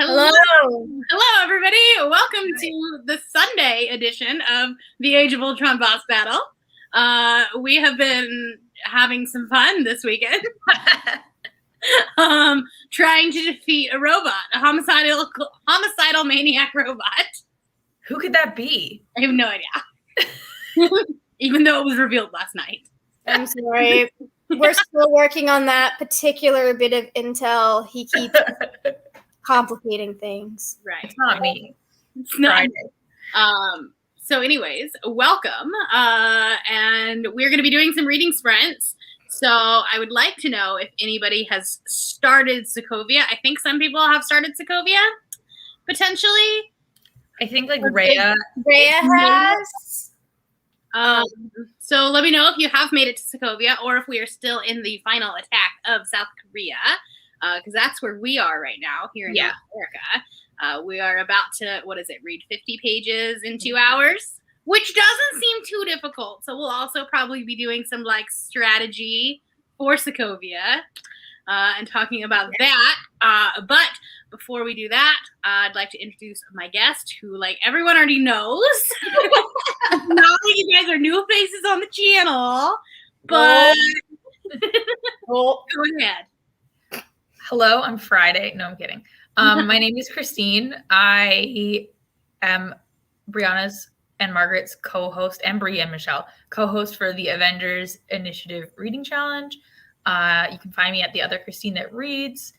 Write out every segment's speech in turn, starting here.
Hello. Hello, everybody. Welcome to the Sunday edition of the Age of Ultron boss battle. We have been having some fun this weekend. Trying to defeat a robot, a homicidal maniac robot. Who could that be? I have no idea. Even though it was revealed last night. I'm sorry. We're still working on that particular bit of intel. He keeps complicating things. Right. It's not me. It's not me. So anyways, welcome. And we're going to be doing some reading sprints. So I would like to know if anybody has started Sokovia. I think some people have started Sokovia, potentially. I think like Rhea has. So let me know if you have made it to Sokovia or if we are still in the final attack of South Korea, because that's where we are right now here in North America. We are about to, read 50 pages in 2 hours, which doesn't seem too difficult. So we'll also probably be doing some strategy for Sokovia and talking about that. But before we do that, I'd like to introduce my guest, who everyone already knows. Not like you guys are new faces on the channel, but go ahead. Hello, I'm Friday. No, I'm kidding. My name is Christine. I am Brianna's and Margaret's co-host, and Brie and Michelle, co-host for the Avengers Initiative Reading Challenge. You can find me at the other Christine that reads.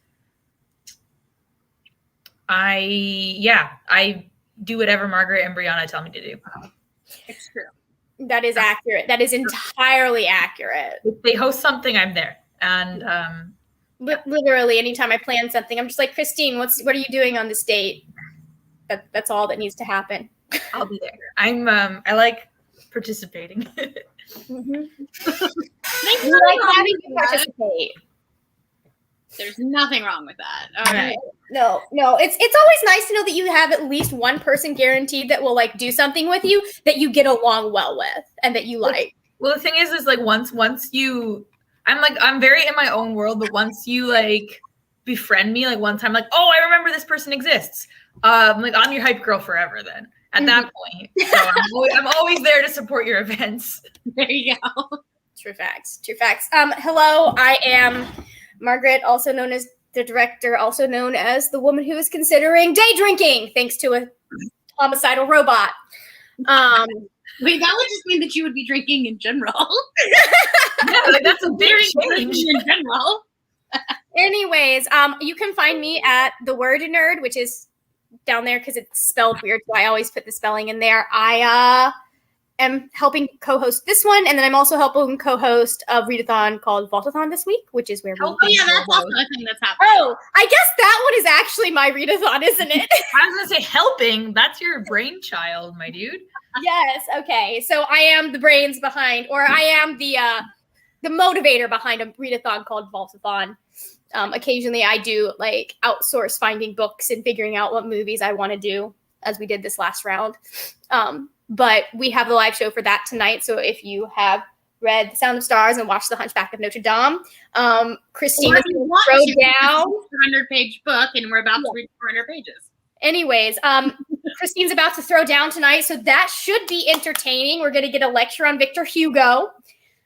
I do whatever Margaret and Brianna tell me to do. It's true. That is accurate. That is entirely accurate. If they host something, I'm there. And literally, anytime I plan something, I'm just like, Christine, what are you doing on this date? That's all that needs to happen. I'll be there. I like participating. Mm-hmm. You like having to participate. There's nothing wrong with that. All right. No. It's always nice to know that you have at least one person guaranteed that will do something with you that you get along well with and that you like. Well, the thing is once you, I'm very in my own world, but once you befriend me, one time, oh, I remember this person exists. I'm your hype girl forever then. At that point. So I'm always there to support your events. There you go. True facts. Hello, I am Margaret, also known as the director, also known as the woman who is considering day drinking, thanks to a homicidal robot. Wait, that would just mean that you would be drinking in general. Yeah, that's a big change in general. Anyways, you can find me at The Word Nerd, which is down there because it's spelled weird, so I always put the spelling in there. I am helping co-host this one, and then I'm also helping co-host a readathon called Vaultathon this week, which is where that's also a thing that's happening. Oh, I guess that one is actually my readathon, isn't it? I was gonna say helping. That's your brainchild, my dude. Yes. Okay. So I am the brains behind, or I am the motivator behind a readathon called Vaultathon. Occasionally I do outsource finding books and figuring out what movies I want to do, as we did this last round. But we have the live show for that tonight. So if you have read The Sound of Stars and watched The Hunchback of Notre Dame, Christine is going to throw down a 100-page book, and we're about to read 400 pages. Anyways, Christine's about to throw down tonight, so that should be entertaining. We're going to get a lecture on Victor Hugo.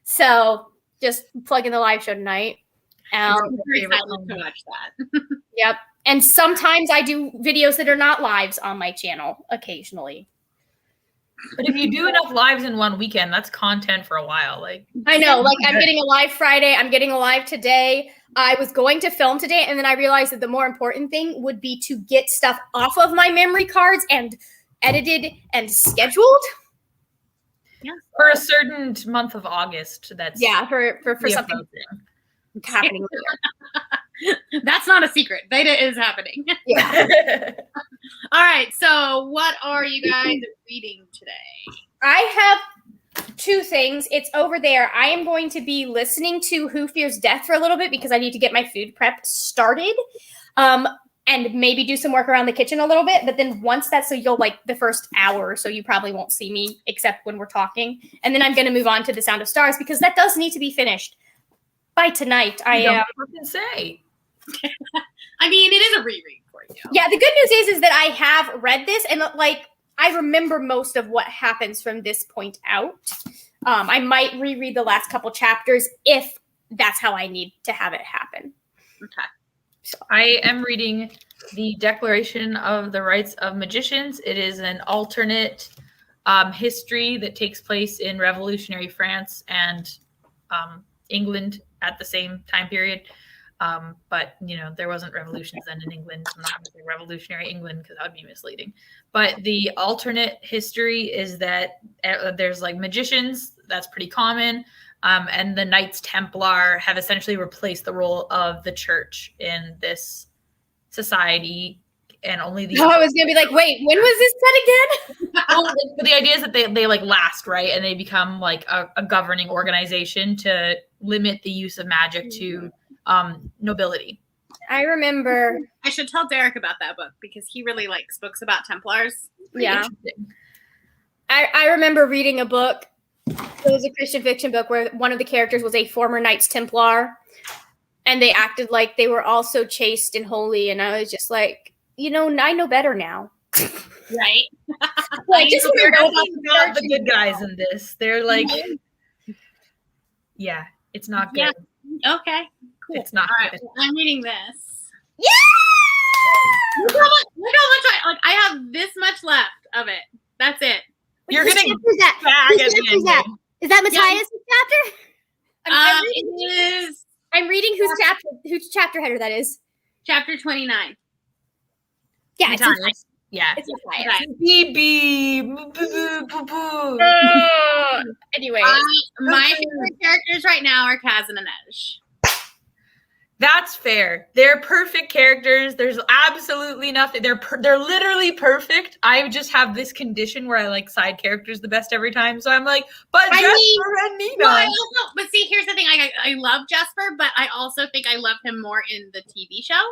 So just plug in the live show tonight. I'm very excited to watch that. Yep. And sometimes I do videos that are not lives on my channel occasionally. But if you do enough lives in one weekend, that's content for a while. I know, I'm getting a live Friday. I'm getting a live today. I was going to film today, and then I realized that the more important thing would be to get stuff off of my memory cards and edited and scheduled. Yeah. For a certain month of August. That's for something happening. That's not a secret. Beta is happening. Yeah. All right. So what are you guys reading today? I have two things. It's over there. I am going to be listening to Who Fears Death for a little bit because I need to get my food prep started. And maybe do some work around the kitchen a little bit. But then once that's, so you'll the first hour or so, you probably won't see me except when we're talking. And then I'm going to move on to The Sound of Stars because that does need to be finished by tonight. I am. Say. I mean, it is a reread for you. Yeah, the good news is that I have read this, and like I remember most of what happens from this point out. I might reread the last couple chapters if that's how I need to have it happen. Okay. So I am reading the Declaration of the Rights of Magicians. It is an alternate history that takes place in Revolutionary France and England at the same time period. But, you know, there wasn't revolutions then in England. I'm not going to say revolutionary England because that would be misleading. But the alternate history is that there's like magicians. That's pretty common. And the Knights Templar have essentially replaced the role of the church in this society. And only the I was going to be like, wait, when was this set again? Well, the idea is that they like last, right? And they become like a governing organization to limit the use of magic to nobility. I remember. I should tell Derek about that book because he really likes books about Templars. Yeah. I remember reading a book. It was a Christian fiction book where one of the characters was a former Knights Templar. And they acted like they were all so chaste and holy. And I was just like, you know, I know better now. Right. Like, just not the good guys in this. They're like, yeah, it's not good. Yeah. Okay. Cool. It's not all good. Right. I'm reading this. Yeah! Look how much I have this much left of it. That's it. You're Whose getting chapter is that? Whose chapter is that? Is that Matthias' chapter? I'm reading whose chapter header that is. Chapter 29. Yeah, it's Matthias. Yeah. It's Matthias. Anyway. My favorite characters right now are Kaz and Inej. That's fair. They're perfect characters. There's absolutely nothing. They're literally perfect. I just have this condition where I like side characters the best every time. So I'm like, but Jesper and Nina. Well, but see, here's the thing. I love Jesper, but I also think I love him more in the TV show.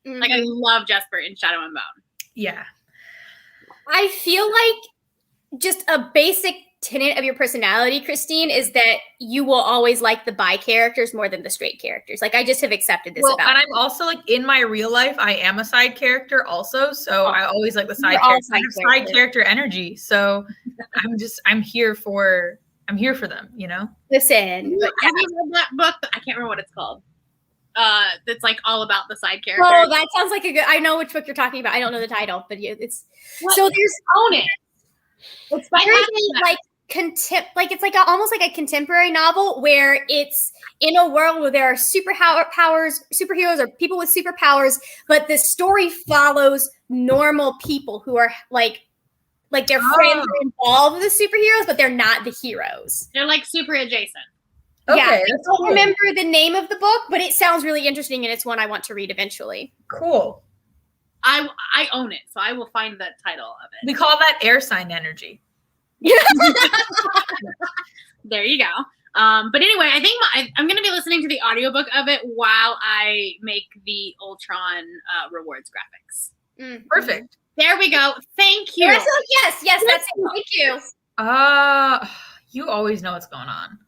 Mm-hmm. Like I love Jesper in Shadow and Bone. Yeah. I feel like just a basic tenet of your personality, Christine, is that you will always like the bi characters more than the straight characters. Like I just have accepted this about. And I'm also like in my real life, I am a side character also. So I always like the side character. I have side character energy. So I'm here for them, you know? Listen. But have you read that book? I can't remember what it's called. That's like all about the side characters. Oh, that sounds like a good. I know which book you're talking about. I don't know the title, but it's so there's Own It. It's like it's like almost like a contemporary novel where it's in a world where there are superheroes or people with superpowers, but the story follows normal people who are like their friends are involved with the superheroes, but they're not the heroes. They're like super adjacent. Okay, yeah, I don't remember the name of the book, but it sounds really interesting, and it's one I want to read eventually. Cool. I own it, so I will find the title of it. We call that air sign energy. There you go. But anyway, I think I'm going to be listening to the audiobook of it while I make the Ultron rewards graphics. Mm-hmm. Perfect. There we go. Thank you. Yes, that's it. Thank you. You always know what's going on.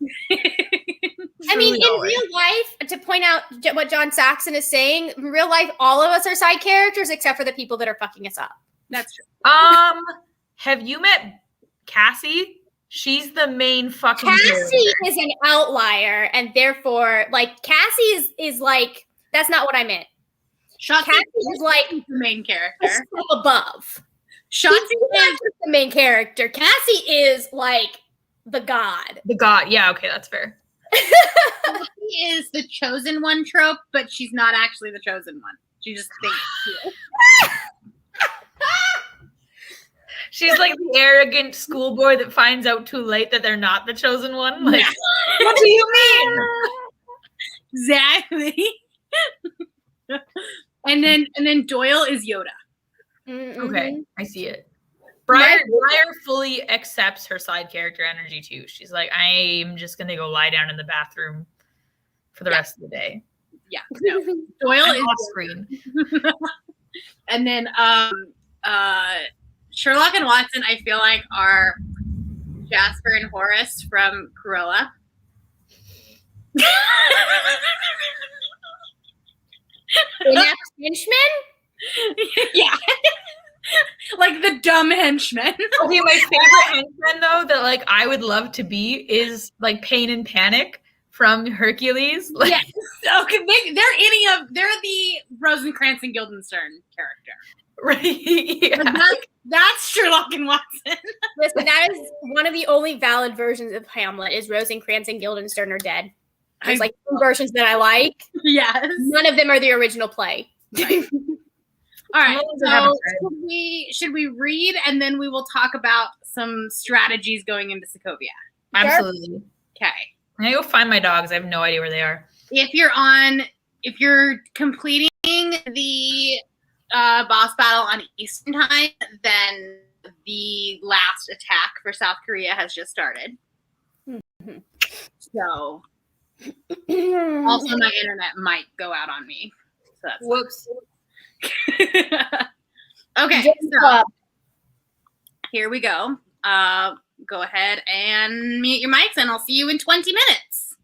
I mean, in real life, to point out what John Saxon is saying, in real life, all of us are side characters except for the people that are fucking us up. That's true. Have you met Cassie? She's the main fucking Cassie character. Is an outlier, and therefore, like, Cassie is like, that's not what I meant. Cassie is like the main character. A step above. Shotzi is the main character. Cassie is like the god. The god, yeah, okay, that's fair. She is the chosen one trope, but she's not actually the chosen one. She just thinks she is. She's like the arrogant schoolboy that finds out too late that they're not the chosen one. Like, what do you mean? Exactly. and then Doyle is Yoda. Mm-hmm. Okay, I see it. Briar fully accepts her side character energy too. She's like, I'm just gonna go lie down in the bathroom for the rest of the day. Yeah, no. Doyle is off screen. And then Sherlock and Watson, I feel like, are Jasper and Horace from Cruella. Inept henchman? Yeah. Like the dumb henchman. Okay, my favorite henchman though that like I would love to be is like Pain and Panic from Hercules. Like, Yes. Okay, they're the Rosencrantz and Guildenstern character. right? Yeah. That's Sherlock and Watson. Listen, that is one of the only valid versions of Hamlet is Rosencrantz and Guildenstern are dead. There's like two versions that I like. Yes. None of them are the original play. All right. So Should we read and then we will talk about some strategies going into Sokovia? Absolutely. Okay. I'm gonna go find my dogs. I have no idea where they are. If you're completing the boss battle on Eastern time, then the last attack for South Korea has just started. Mm-hmm. So also my internet might go out on me. So that's Whoops. Okay, so here we go. Go ahead and mute your mics and I'll see you in 20 minutes.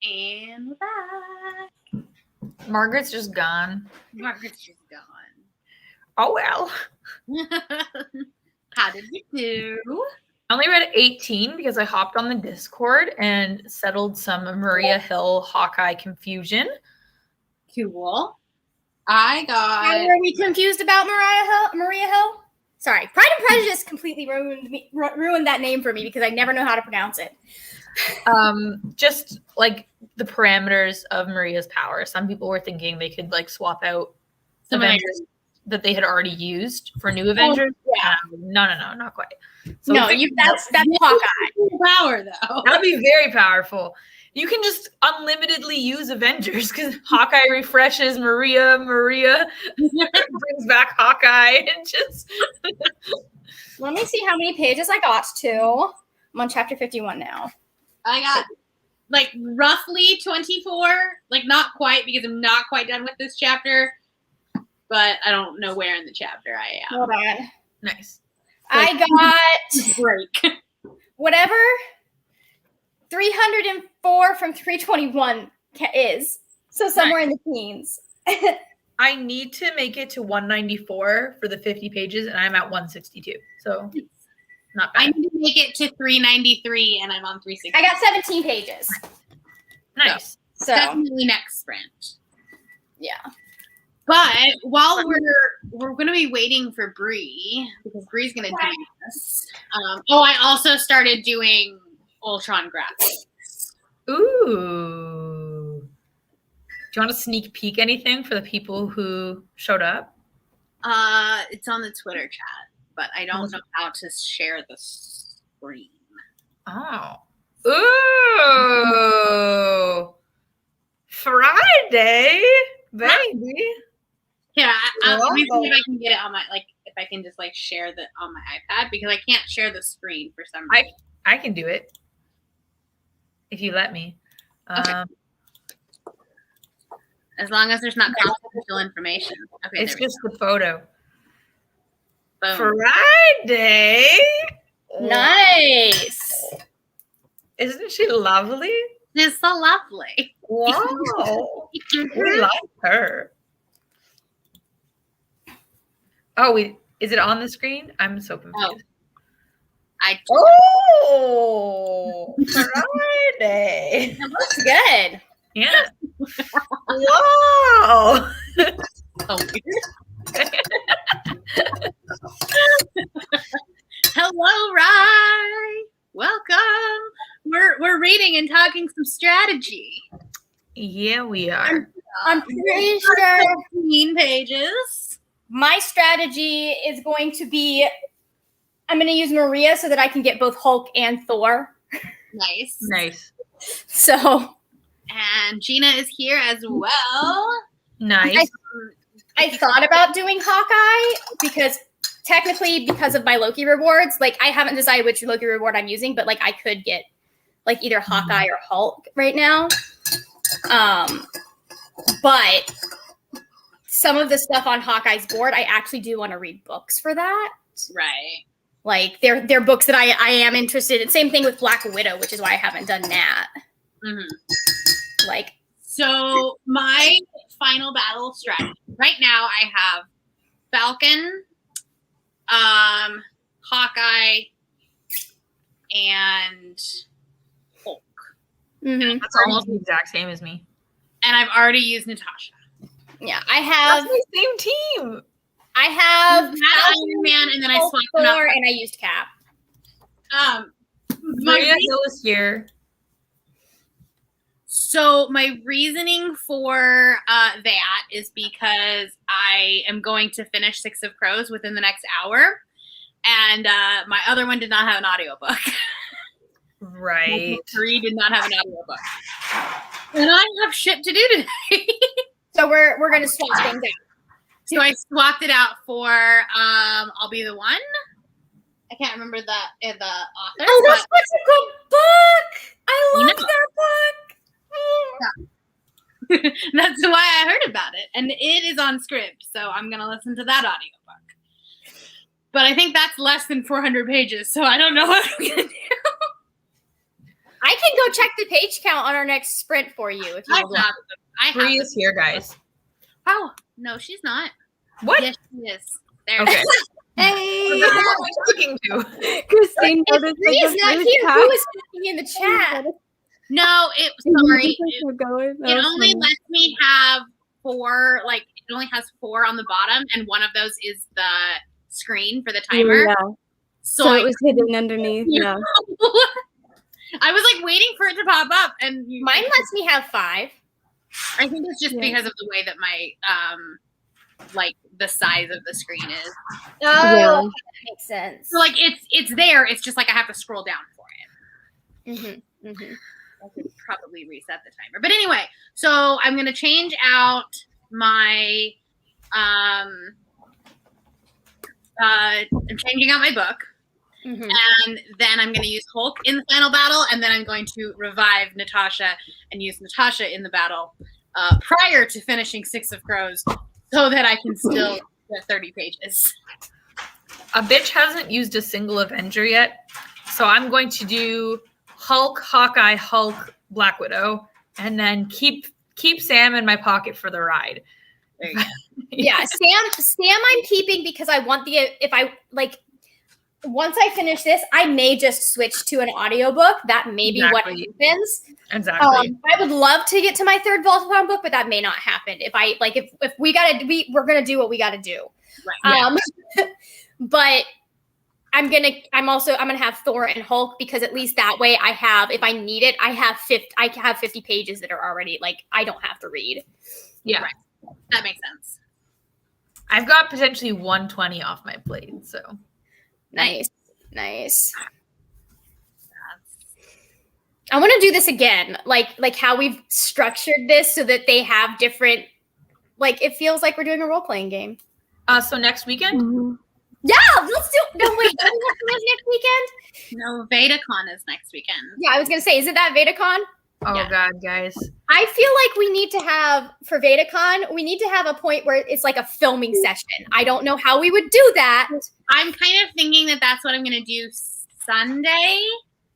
And we're back. Margaret's just gone. Margaret's just gone. Oh, well. How did you do? I only read 18 because I hopped on the Discord and settled some Maria Hill Hawkeye confusion. Cool. How were we confused about Maria Hill? Sorry, Pride and Prejudice completely ruined that name for me because I never know how to pronounce it. Just like the parameters of Maria's power. Some people were thinking they could like swap out some Avengers that they had already used for new Avengers. Yeah. No, not quite. So no, that's Hawkeye. Power though. That'd be very powerful. You can just unlimitedly use Avengers because Hawkeye refreshes Maria brings back Hawkeye and just. Let me see how many pages I got to. I'm on chapter 51 now. I got like roughly 24, like not quite because I'm not quite done with this chapter, but I don't know where in the chapter I am. Hold on. Nice. I got break. Whatever 304 from 321 is. So somewhere in the teens. I need to make it to 194 for the 50 pages, and I'm at 162. So not bad. I need to make it to 393, and I'm on 360. I got 17 pages. Nice. So definitely next sprint. Yeah. But while we're going to be waiting for Bree, because Bree's going to do this. I also started doing Ultron graphics. Ooh. Do you want to sneak peek anything for the people who showed up? It's on the Twitter chat, but I don't know how to share the screen. Oh. Ooh. Friday, baby. Yeah, let me see if I can get it on my, like, if I can just, like, share the on my iPad, because I can't share the screen for some reason. I can do it. If you let me. Okay. As long as there's not confidential information. Okay, it's just the photo. Boom. Friday. Nice. Isn't she lovely? She's so lovely. Wow. We like her. Oh, is it on the screen? I'm so confused. Oh, Friday. That looks good. Yeah. Wow. So weird. Hello, Rye. Welcome. We're reading and talking some strategy. Yeah, we are. I'm pretty sure 15 pages. My strategy is going to be I'm going to use Maria so that I can get both Hulk and Thor. Nice. So. And Gina is here as well. Nice. I thought about doing Hawkeye because technically because of my Loki rewards, like I haven't decided which Loki reward I'm using, but like I could get like either Hawkeye or Hulk right now. But some of the stuff on Hawkeye's board, I actually do want to read books for that. Right. Like they're books that I am interested in. Same thing with Black Widow, which is why I haven't done that. Mm-hmm. Like, so my final battle strategy right now, I have Falcon, Hawkeye, and Hulk. mm-hmm. That's almost the exact same as me. And I've already used Natasha. Yeah, I have That's the same team. I have Iron Man, and then I swapped them out. and I used Cap. Maria Hill is here. So my reasoning for that is because I am going to finish Six of Crows within the next hour, and my other one did not have an audiobook. Right. 3 did not have an audiobook, and I have shit to do today. So we're gonna swap things out. So I swapped it out for I'll Be the One. I can't remember the author. Oh, that's such a good book! I love that book. That's why I heard about it, and it is on Scribd, so I'm gonna listen to that audiobook. But I think that's less than 400 pages, so I don't know what I'm gonna do. I can go check the page count on our next sprint for you. If you I have Bree is here, guys. Oh, no, she's not. What? Yes, she is. There Okay. it is. Hey, Who am I talking to? Christine, if Bree is not here, who is talking in the chat? No, sorry. It Only lets me have 4, like, it only has 4 on the bottom, and one of those is the screen for the timer. Yeah. So it was hidden underneath. Yeah. I was like waiting for it to pop up, and Mine lets me have 5. I think it's just because of the way that my like the size of the screen is. Oh, that makes sense. So like it's there. It's just like I have to scroll down for it. Mm-hmm. Mm-hmm. I could probably reset the timer. But anyway, so I'm gonna change out my I'm changing out my book. Mm-hmm. And then I'm going to use Hulk in the final battle, and then I'm going to revive Natasha and use Natasha in the battle prior to finishing Six of Crows, so that I can still get 30 pages. A bitch hasn't used a single Avenger yet, so I'm going to do Hulk, Hawkeye, Hulk, Black Widow, and then keep Sam in my pocket for the ride. There you go. Yeah, Sam I'm keeping because I want once I finish this, I may just switch to an audiobook. That may be what happens. Exactly. I would love to get to my 3rd Voltron book, but that may not happen. If we're gonna do what we gotta do. Right. But I'm gonna have Thor and Hulk, because at least that way I have, if I need it, I have 50 pages that are already like I don't have to read. Yeah. Right. That makes sense. I've got potentially 120 off my plate, so Nice. I want to do this again, like how we've structured this so that they have different, like it feels like we're doing a role-playing game. So next weekend? Mm-hmm. Yeah, let's do. No, wait, do we have to next weekend? No, VedaCon is next weekend. Yeah, I was gonna say, is it that VedaCon? Oh Yeah. God, guys! I feel like we need to have for VedaCon, we need to have a point where it's like a filming session. I don't know how we would do that. I'm kind of thinking that that's what I'm going to do Sunday.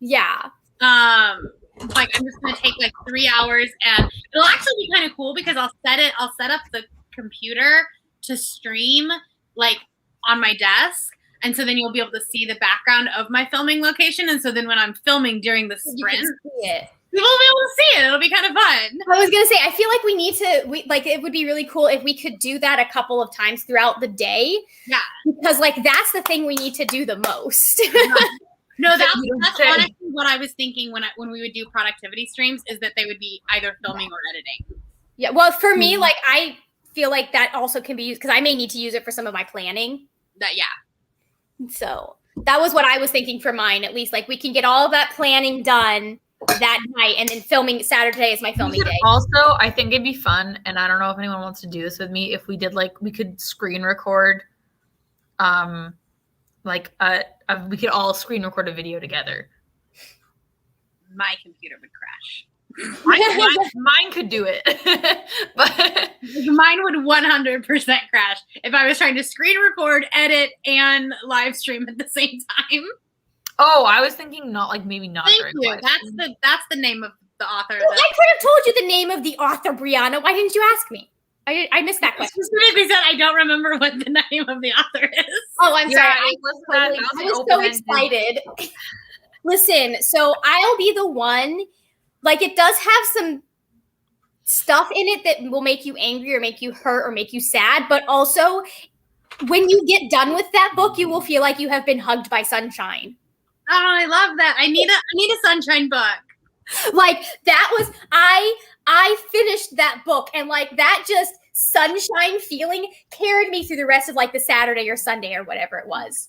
Yeah. Like I'm just going to take like 3 hours, and it'll actually be kind of cool because I'll set up the computer to stream like on my desk. And so then you'll be able to see the background of my filming location. And so then when I'm filming during the sprint, You can see it. people will be able to see it. It'll be kind of fun. I was gonna say, I feel like it would be really cool if we could do that a couple of times throughout the day. Yeah. Because like that's the thing we need to do the most. No, that's honestly what I was thinking when we would do productivity streams, is that they would be either filming or editing. Yeah. Well, for me, like I feel like that also can be used because I may need to use it for some of my planning. Yeah. So that was what I was thinking for mine, at least. Like we can get all of that planning done that night, and then filming Saturday is my filming day. Also, I think it'd be fun, and I don't know if anyone wants to do this with me. If we did we could screen record, we could all screen record a video together. My computer would crash. Mine could do it, but mine would 100% crash if I was trying to screen record, edit, and live stream at the same time. Oh, I was thinking maybe not. Thank you. That's the name of the author. Well, I could have told you the name of the author, Brianna. Why didn't you ask me? I missed that question. Specifically said I don't remember what the name of the author is. Oh, I'm sorry. I was so excited. Listen, so I'll be the one. Like, it does have some stuff in it that will make you angry or make you hurt or make you sad. But also, when you get done with that book, you will feel like you have been hugged by sunshine. Oh, I love that. I need a sunshine book. Like, that was, I finished that book, and like that just sunshine feeling carried me through the rest of like the Saturday or Sunday or whatever it was.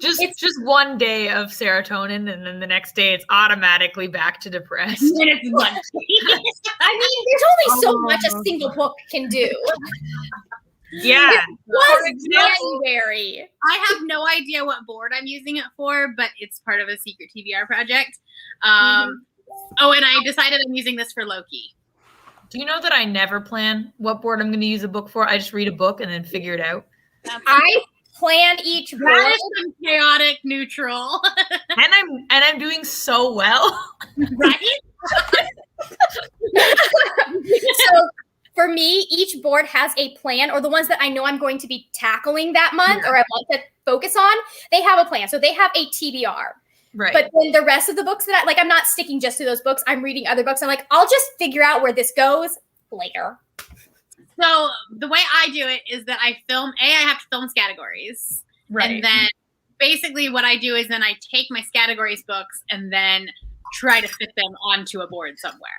just one day of serotonin, and then the next day it's automatically back to depressed. And it's Monday. I mean, there's only so much a single book can do. Yeah. It was January. I have no idea what board I'm using it for, but it's part of a secret TBR project. Oh, and I decided I'm using this for Loki. Do you know that I never plan what board I'm going to use a book for? I just read a book and then figure it out. I plan each board. That is some chaotic neutral. I'm doing so well. Right? So for me, each board has a plan, or the ones that I know I'm going to be tackling that month or I want to focus on, they have a plan. So they have a TBR. Right. But then the rest of the books that I'm not sticking just to those books. I'm reading other books. I'm like, I'll just figure out where this goes later. So the way I do it is that I have to film categories. Right. And then basically what I do is then I take my categories books and then try to fit them onto a board somewhere.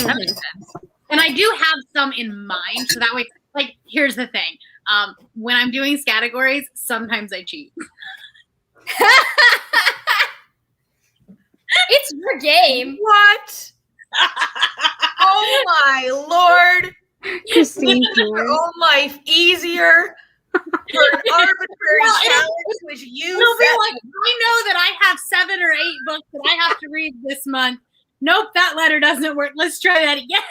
That makes sense. And I do have some in mind. So that way, like, here's the thing. When I'm doing categories, sometimes I cheat. It's your game. What? Oh my Lord. Christine, Your own life easier for an arbitrary challenge which you It'll be set. like, I know that I have 7 or 8 books that I have to read this month. Nope, that letter doesn't work. Let's try that again.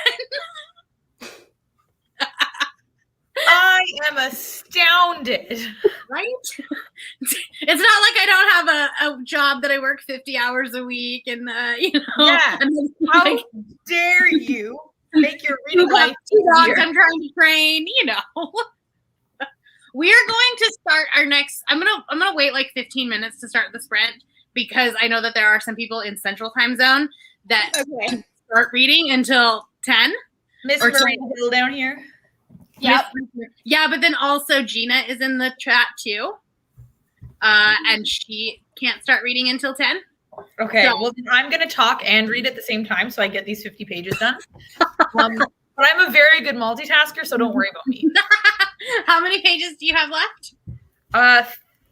I am astounded. Right? It's not like I don't have a job that I work 50 hours a week and, Yeah. and How dare you make your reading life two dogs easier? I'm trying to train, We are going to start our next. I'm gonna wait like 15 minutes to start the sprint because I know that there are some people in Central Time Zone that start reading until 10. Miss Or Marie Hill down here. Yep. Yeah, but then also Gina is in the chat too, and she can't start reading until 10. Okay, So- well, then I'm going to talk and read at the same time so I get these 50 pages done. But I'm a very good multitasker, so don't worry about me. How many pages do you have left?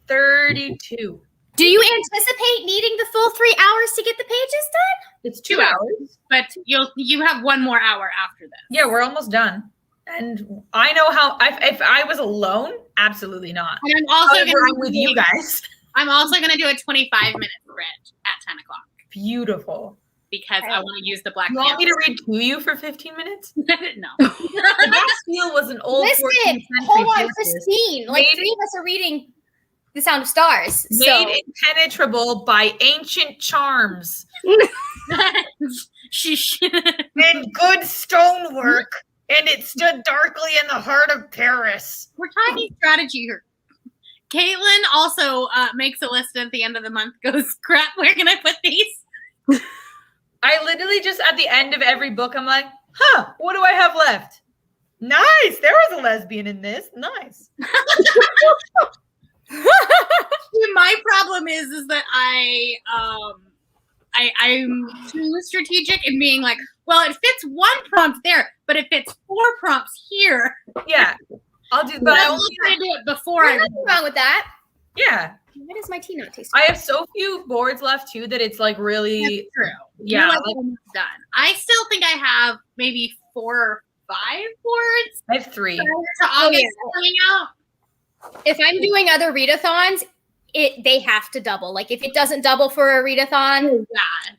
32. Do you anticipate needing the full 3 hours to get the pages done? It's 2 hours. But you have 1 more hour after this. Yeah, we're almost done. And I know how, if I was alone, absolutely not. And I'm also However, I'm with you guys. I'm also going to do a 25-minute sprint at 10 o'clock Beautiful. because I want to use the Black You want me Panther. to read to you for 15 minutes? No. The Bastille was an old 14th Listen, century hold on, fortress Christine. Like, Made- 3 of us are reading The Sound of Stars. made So impenetrable by ancient charms and good stonework, and it stood darkly in the heart of Paris. We're talking strategy here. Caitlin also makes a list at the end of the month, goes, crap, where can I put these? I literally just at the end of every book, I'm like, huh, what do I have left? Nice. There was a lesbian in this. Nice. My problem is that I'm too strategic in being like, well, it fits 1 prompt there, but it fits 4 prompts here. Yeah. I'll do, but I I'm only, going to do it before there's I nothing wrong with that. yeah. Why does my tea not taste I good? have so few boards left too that it's like really, That's true. yeah. You're like like, almost done. I still think I have maybe 4 or 5 boards I have 3. prior to August coming out. If I'm doing other readathons, they have to double. Like, if it doesn't double for a readathon, Yeah.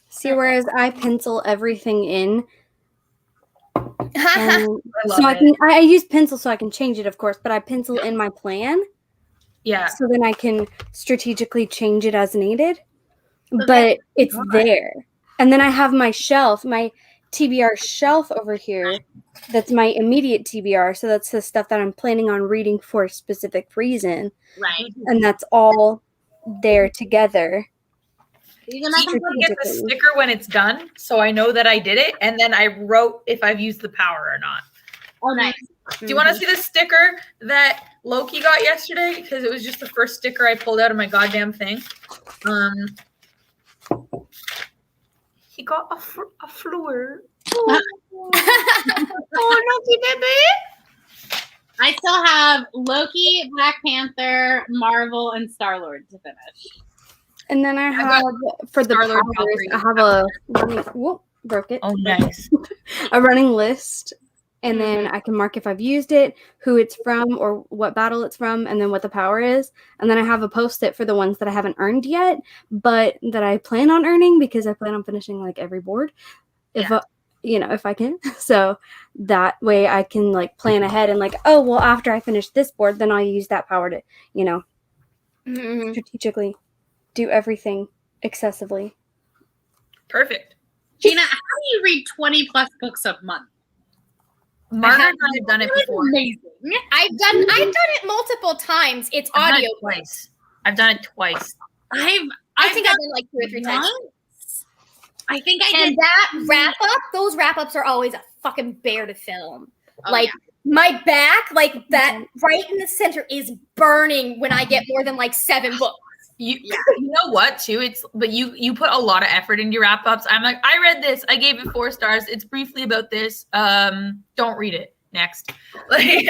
See, whereas I pencil everything in, and I love so I it. can I use pencil so I can change it, of course, but I pencil in my plan Yeah. so then I can strategically change it as needed. So But it's God. there, and then I have my shelf, my TBR shelf over here. That's my immediate TBR. So that's the stuff that I'm planning on reading for a specific reason, Right. and that's all there together. Even I I can can get the sticker when it's done, so I know that I did it, and then I wrote if I've used the power or not. Oh, nice. Do you want to see the sticker that Loki got yesterday? Because it was just the first sticker I pulled out of my goddamn thing. He got a flower. Oh, Loki baby. I still have Loki, Black Panther, Marvel, and Star-Lord to finish. And then I got have for the Star-Lord powers, Valkyrie. I have a running, whoop, broke it. Oh, nice. A running list, and then I can mark if I've used it, who it's from, or what battle it's from, and then what the power is. And then I have a post-it for the ones that I haven't earned yet, but that I plan on earning because I plan on finishing like every board, if if I can. So that way I can like plan ahead and like, oh well, after I finish this board, then I'll use that power to, strategically. Do everything excessively. Perfect. Gina, how do you read 20 plus books a month? Margaret and I have done it before. Amazing. I've done it multiple times. It's I've audio. done it twice. I've done it twice. I think I've done like 2 or 3 times. I think I And did. that wrap up, those wrap ups are always a fucking bear to film. Oh, like yeah. my back, like that right in the center is burning when I get more than like 7 books. You know what too? But you put a lot of effort into your wrap ups. I'm like, I read this. I gave it 4 stars. It's briefly about this. Don't read it. Next. Like,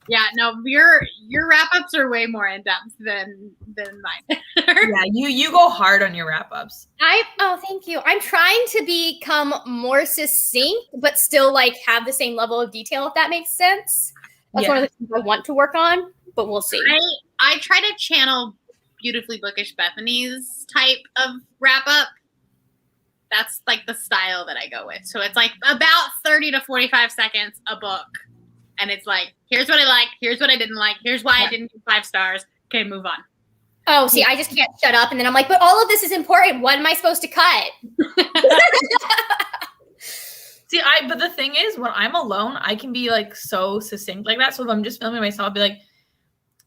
Yeah, no, your wrap ups are way more in depth than mine. Yeah, you go hard on your wrap ups. Thank you. I'm trying to become more succinct, but still like have the same level of detail, if that makes sense. That's one of the things I want to work on, but we'll see. I try to channel Beautifully Bookish Bethany's type of wrap up. That's like the style that I go with. So it's like about 30 to 45 seconds a book. And it's like, here's what I liked, here's what I didn't like, here's why I didn't do 5 stars. Okay, move on. Oh, see, I just can't shut up. And then I'm like, but all of this is important. What am I supposed to cut? See, but the thing is, when I'm alone, I can be like so succinct like that. So if I'm just filming myself, I'll be like,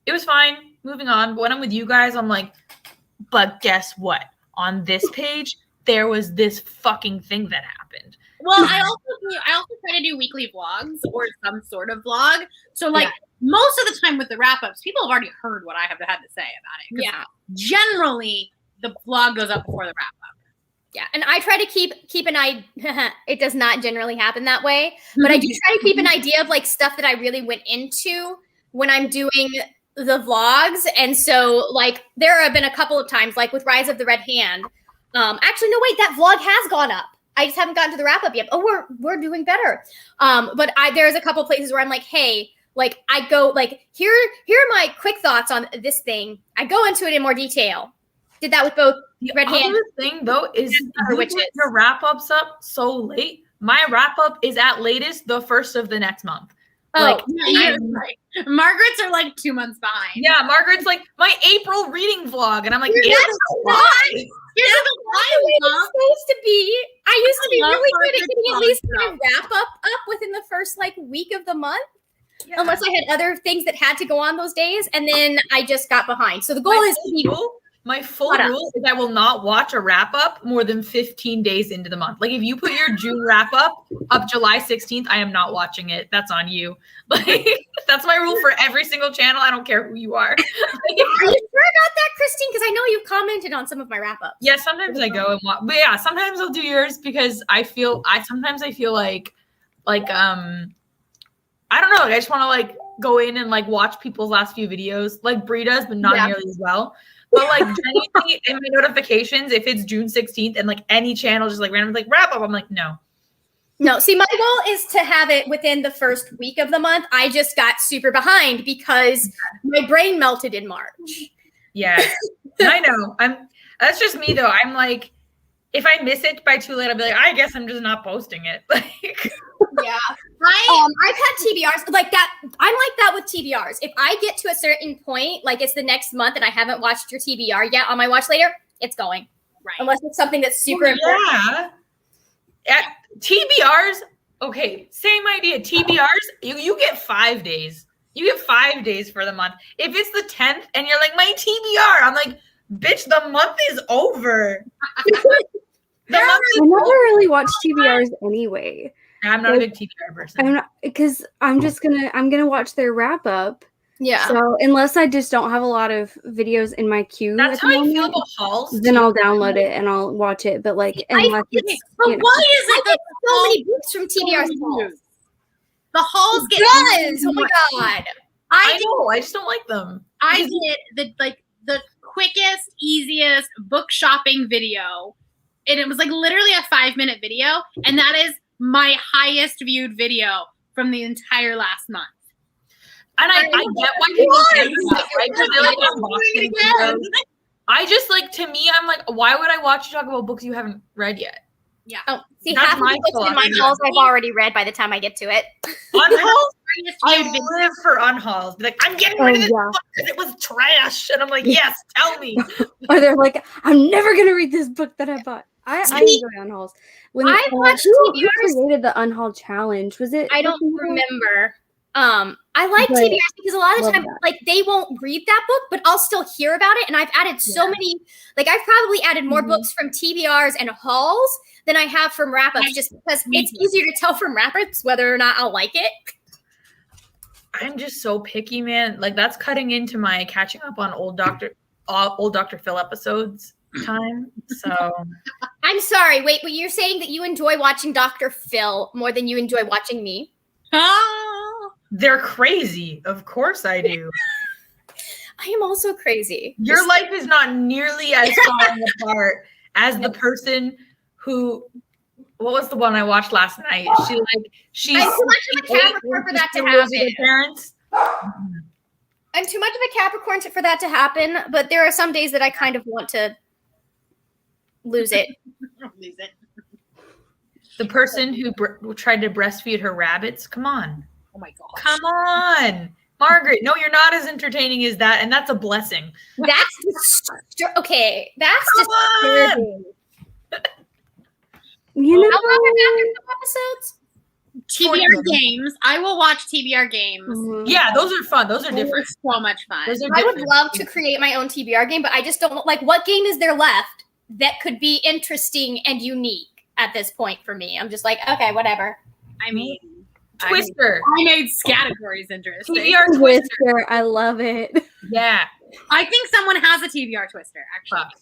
it was fine, moving on. But when I'm with you guys, I'm like, but guess what? On this page, there was this fucking thing that happened. Well, I also try to do weekly vlogs or some sort of vlog. So like most of the time with the wrap-ups, people have already heard what I have had to say about it. Yeah. Generally, the vlog goes up before the wrap-up. Yeah, and I try to keep an idea. It does not generally happen that way, but I do try to keep an idea of like stuff that I really went into when I'm doing the vlogs. And so like there have been a couple of times, like with Rise of the Red Hand. Actually, no, wait, that vlog has gone up. I just haven't gotten to the wrap up yet. Oh, we're doing better. But there's a couple places where I'm like, hey, like I go like here are my quick thoughts on this thing. I go into it in more detail. Did that with both Red Hand. The thing though is you put your wrap ups up so late. My wrap up is at latest the 1st of the next month. Oh, like, right. Margaret's are like 2 months behind. Yeah, Margaret's like my April reading vlog, and I'm like, that's not supposed to be. I used to be really good at getting at least a wrap up within the first like week of the month. Yeah. Unless I had other things that had to go on those days, and then I just got behind. So the goal is to be my full rule is I will not watch a wrap up more than 15 days into the month. Like if you put your June wrap up July 16th, I am not watching it. That's on you. Like that's my rule for every single channel. I don't care who you are. Are you sure about that, Christine? Because I know you've commented on some of my wrap ups. Yeah, sometimes I go and watch, but yeah, sometimes I'll do yours because sometimes I feel like I don't know. Like I just want to like go in and like watch people's last few videos, like Brie does, but not nearly as well. But like genuinely in my notifications, if it's June 16th and like any channel just like randomly like wrap up, I'm like, no. No, see, my goal is to have it within the first week of the month. I just got super behind because my brain melted in March. Yeah, I know. That's just me though. I'm like, if I miss it by too late, I'll be like, I guess I'm just not posting it. Like, yeah. I've had TBRs like that. I'm like that with TBRs. If I get to a certain point, like it's the next month and I haven't watched your TBR yet on my watch later, it's going. Right. Unless it's something that's super important. Yeah. TBRs, okay, same idea. TBRs, you get 5 days. You get 5 days for the month. If it's the 10th and you're like, my TBR, I'm like, bitch, the month is over. I never really watch TBRs anyway. I'm not a big TBR person. I'm not, because I'm gonna watch their wrap up. Yeah. So unless I just don't have a lot of videos in my queue, that's how I feel about hauls. Then I'll download it and I'll watch it. But like, unless it's, but why is it that so many books from TBRs? The hauls get oh my god! I know. I just don't like them. I did the quickest, easiest book shopping video, and it was like literally a 5-minute video, and that is my highest viewed video from the entire last month. And I get why people say that, right? Because they're like unboxing videos. I just like, to me, I'm like, why would I watch you talk about books you haven't read yet? Yeah. Oh, see, That's half of my the books in my philosophy. halls I've already read by the time I get to it. Unhauls? I I live for unhauls. Be like, I'm getting rid of this book because it was trash. And I'm like, yes, tell me. Or they're like, I'm never gonna read this book that I bought. I enjoy unhauls. When I watched who TBRs. created the unhaul challenge? Was it? I don't remember. I like But- TBRs because a lot of Love times, that. like, they won't read that book, but I'll still hear about it. And I've added so many, like, I've probably added more books from TBRs and hauls than I have from wrap-ups, just because it's easier to tell from wrap-ups whether or not I'll like it. I'm just so picky, man. Like, that's cutting into my catching up on old Dr. Phil episodes time. So I'm sorry. Wait, but you're saying that you enjoy watching Dr. Phil more than you enjoy watching me? Oh. they're crazy. Of course I do. I am also crazy. Your life is not nearly as falling apart as the person who. What was the one I watched last night? She's I'm too much of a Capricorn for that to happen. Parents. I'm too much of a Capricorn for that to happen, but there are some days that I kind of want to lose it. Lose it. The person who tried to breastfeed her rabbits. Come on. Oh my god. Come on. Margaret, no, you're not as entertaining as that, and that's a blessing. That's okay. That's Come on. disturbing. You know, How long are episodes? TBR games. I will watch TBR games. Yeah, those are fun. Those are Those different. are so much fun. Those are I would different. love to create my own TBR game, but I just don't like what game is there left that could be interesting and unique at this point for me. I'm just like, okay, whatever. I mean, Twister. I made categories interesting. TBR Twister. Twister, I love it. Yeah. I think someone has a TBR Twister, actually. Fuck.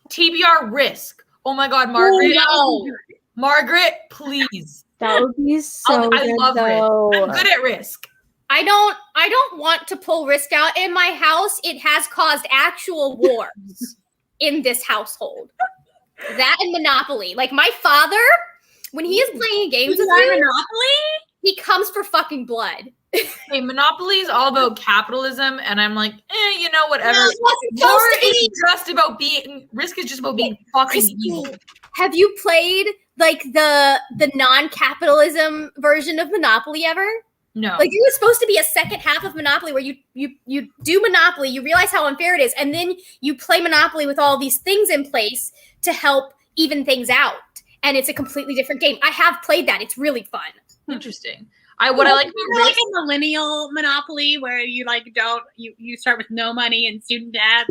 TBR Risk. Oh my God, Margaret. Oh, no. Margaret, please. That would be so I good, love though. Risk. I'm good at Risk. I don't want to pull Risk out. In my house, it has caused actual wars in this household. That and Monopoly. Like, my father, when he is playing games with me, Monopoly? he comes for fucking blood. Hey, Monopoly is all about capitalism, and I'm like, you know, whatever. No, it's War supposed to is be. just about being. Risk is just about being fucking evil. Have you played like the non-capitalism version of Monopoly ever? No. Like, it was supposed to be a second half of Monopoly where you do Monopoly, you realize how unfair it is, and then you play Monopoly with all these things in place to help even things out. And it's a completely different game. I have played that. It's really fun. Interesting. I like about like Risk. a millennial Monopoly where you you start with no money and student debt.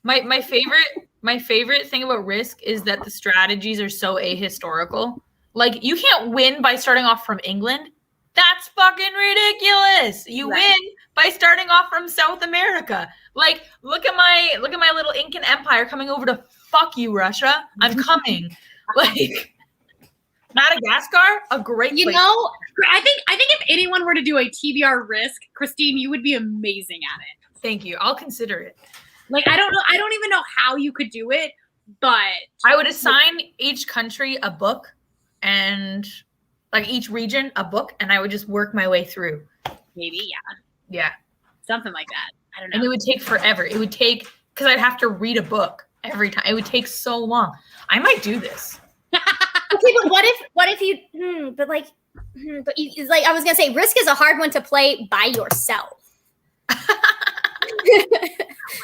My favorite thing about Risk is that the strategies are so ahistorical. Like, you can't win by starting off from England. That's fucking ridiculous. You win by starting off from South America. Like, look at my little Incan empire coming over to fuck you, Russia. I'm coming. Like, Madagascar, a great place. You know, I think if anyone were to do a TBR Risk, Christine, you would be amazing at it. Thank you. I'll consider it. Like, I don't even know how you could do it, but I would assign each country a book and like each region a book, and I would just work my way through. maybe, Yeah. something like that. I don't know. And it would take forever. It would take, because I'd have to read a book every time. It would take so long. I might do this. Okay, but what if you? But like it's like I was gonna say, Risk is a hard one to play by yourself.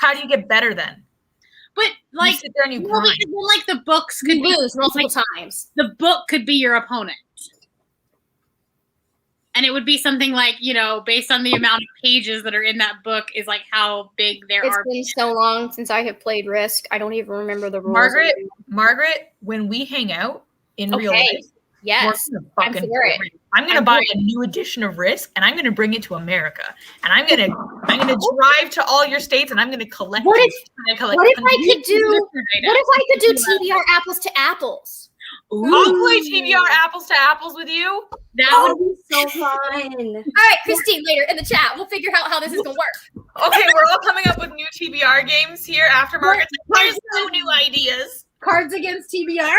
How do you get better then? But like, You sit there and you well, grind. because then, like the books could You be lose multiple like, times. the book could be your opponent. And it would be something like, based on the amount of pages that are in that book is like how big there It's are. been so long since I have played Risk. I don't even remember the rules. Margaret, when we hang out in real life, Yes. we're gonna I'm fucking for it. I'm gonna buy a new edition of Risk, and I'm gonna bring it to America, and I'm gonna drive to all your states, and I'm gonna collect. What it. if I could do TBR apples to apples? I'll play TBR apples to apples with you. That would be so fun. All right, Christine, later in the chat, we'll figure out how this is gonna work. Okay, we're all coming up with new TBR games here after Margaret's like, there's no new ideas. Cards Against TBR.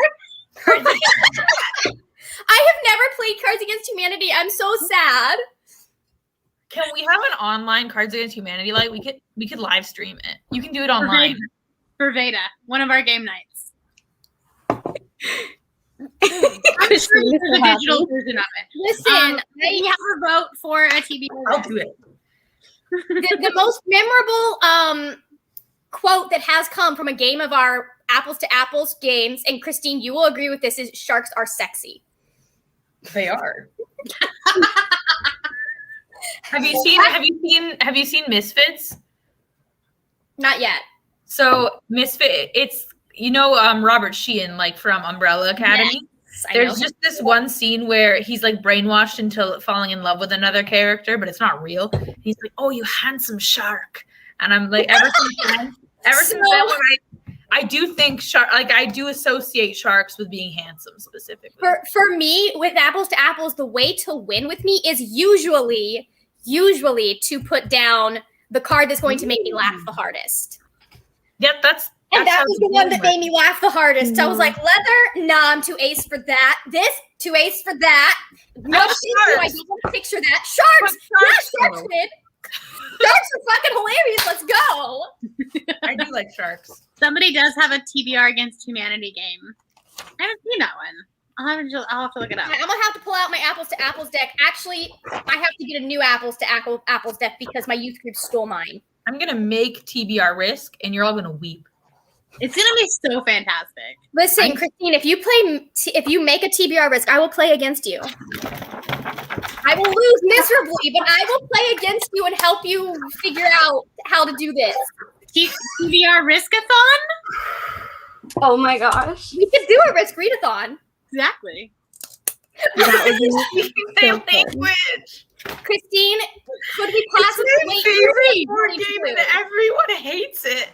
I have never played Cards Against Humanity. I'm so sad. Can we have an online Cards Against Humanity? Like, we could live stream it. You can do it online. For Veda, one of our game nights. I'm sure there's a digital version of it. Listen, we have a vote for a TBR. I'll do it. the most memorable quote that has come from a game of our apples to apples games, and Christine, you will agree with this, is sharks are sexy. They are. Have you seen Misfits? Not yet. So Misfit, it's Robert Sheehan, like from Umbrella Academy. Yes, There's just this one scene where he's like brainwashed into falling in love with another character, but it's not real. He's like, "Oh, you handsome shark," and I'm like, ever since then, I do think I do associate sharks with being handsome specifically. For me, with apples to apples, the way to win with me is usually to put down the card that's going to make me laugh the hardest. Yep, that was the one that made me laugh the hardest. So I was like, leather, nah, I'm too ace for that. This, too ace for that. No, I don't want to picture that. Sharks! Sharks win. Sharks are fucking hilarious. Let's go. I do like sharks. Somebody does have a TBR Against Humanity game. I haven't seen that one. I'll have to look it up. I'm gonna have to pull out my apples to apples deck. Actually, I have to get a new apples to apples deck because my youth group stole mine. I'm gonna make TBR Risk, and you're all gonna weep. It's gonna be so fantastic. Listen, Christine, if you make a TBR Risk, I will play against you. I will lose miserably, but I will play against you and help you figure out how to do this. TBR Risk-a-thon? Oh my gosh. We could do a Risk readathon. Exactly. Language. Christine, could we possibly my favorite board game and everyone hates it.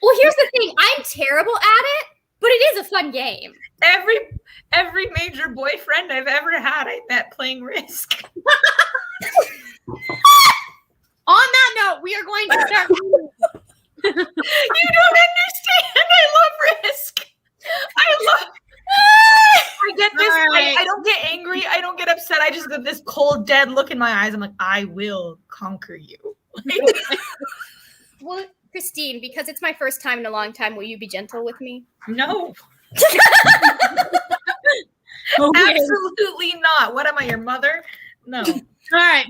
Well, here's the thing. I'm terrible at it, but it is a fun game. Every major boyfriend I've ever had, I met playing Risk. On that note, we are going to start. You don't understand. I love Risk. I get this. Right. I don't get angry. I don't get upset. I just get this cold, dead look in my eyes. I'm like, I will conquer you. Well, Christine, because it's my first time in a long time, will you be gentle with me? No. Okay. Absolutely not. What am I, your mother? No. All right,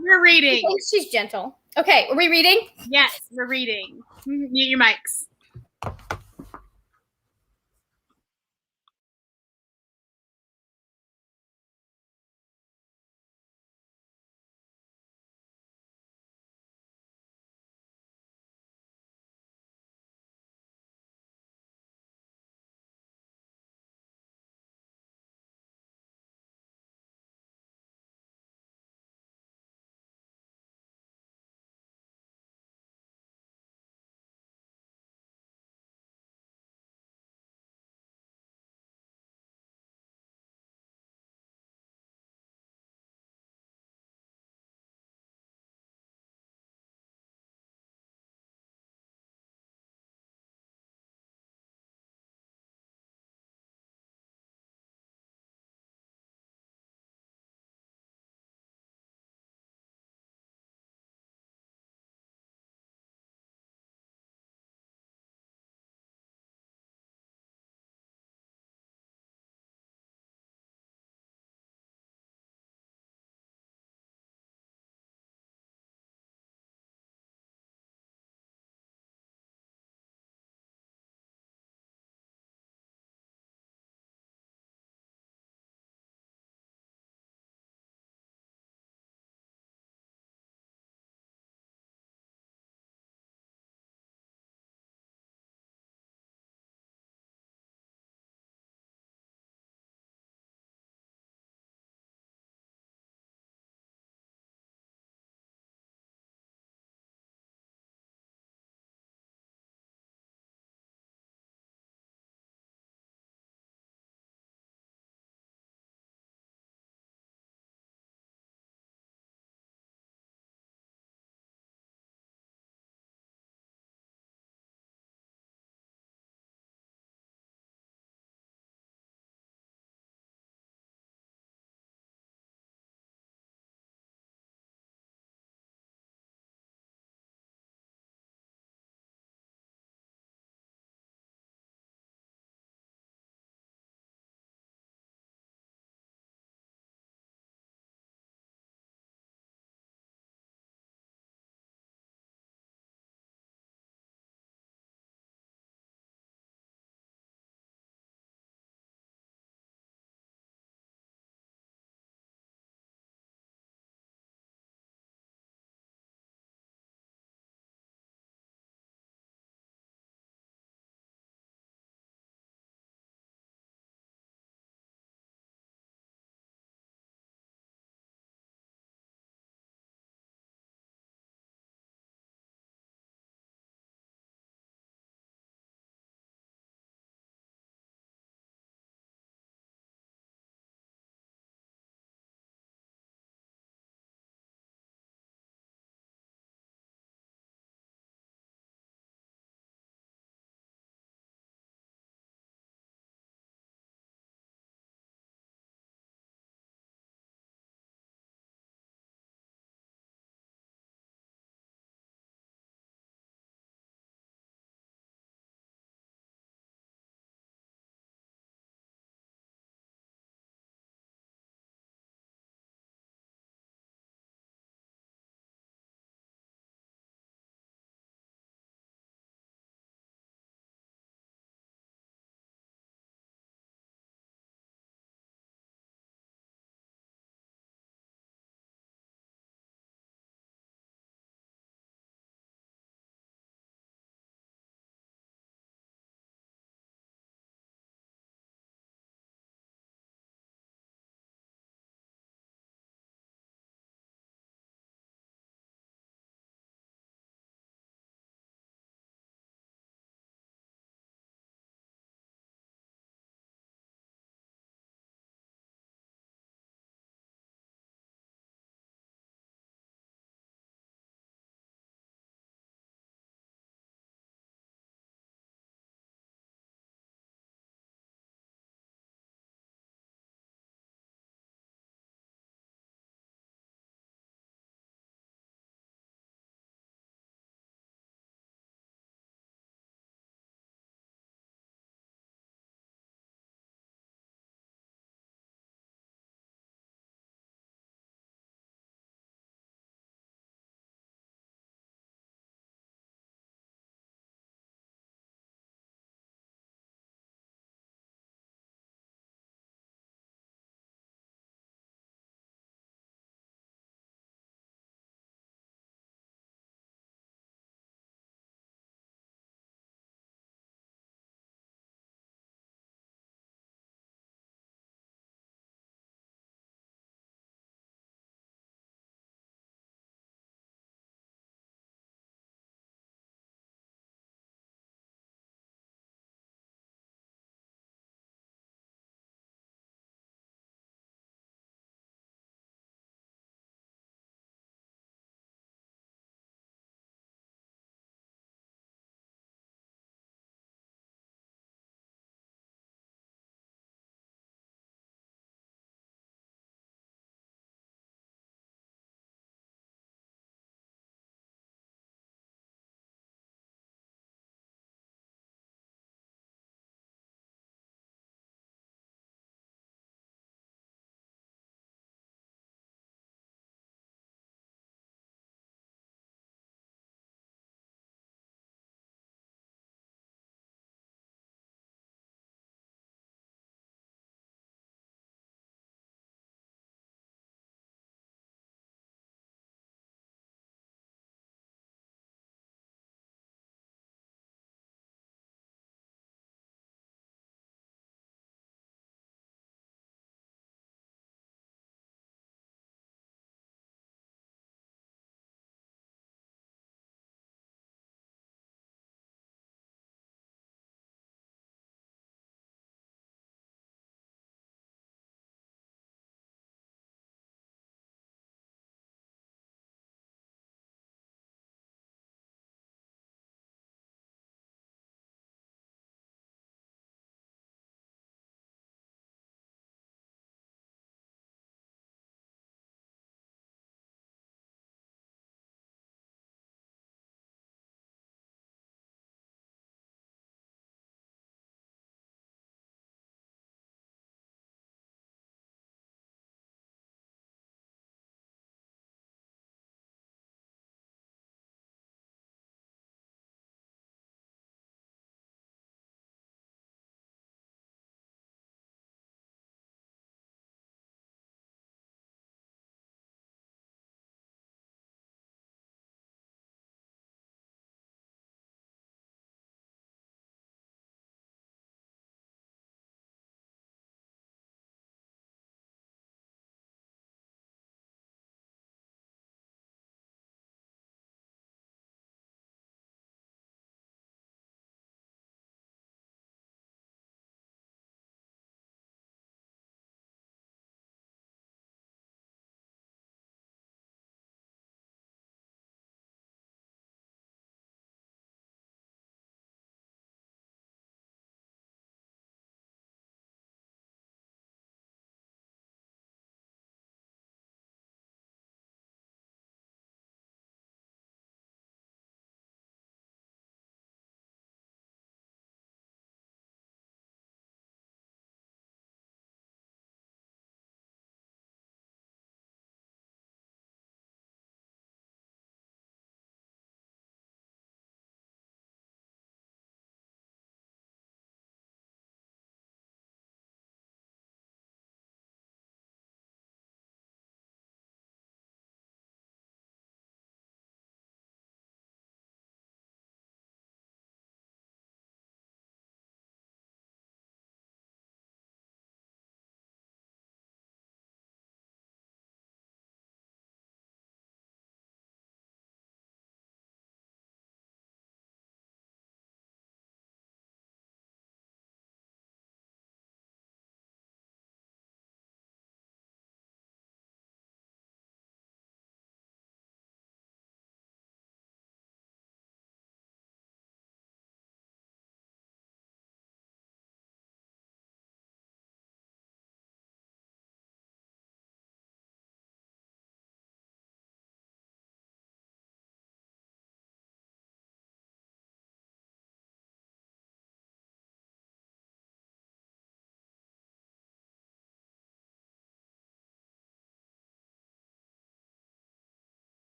we're reading. She's gentle. Okay, are we reading? Yes, we're reading. Mute your mics.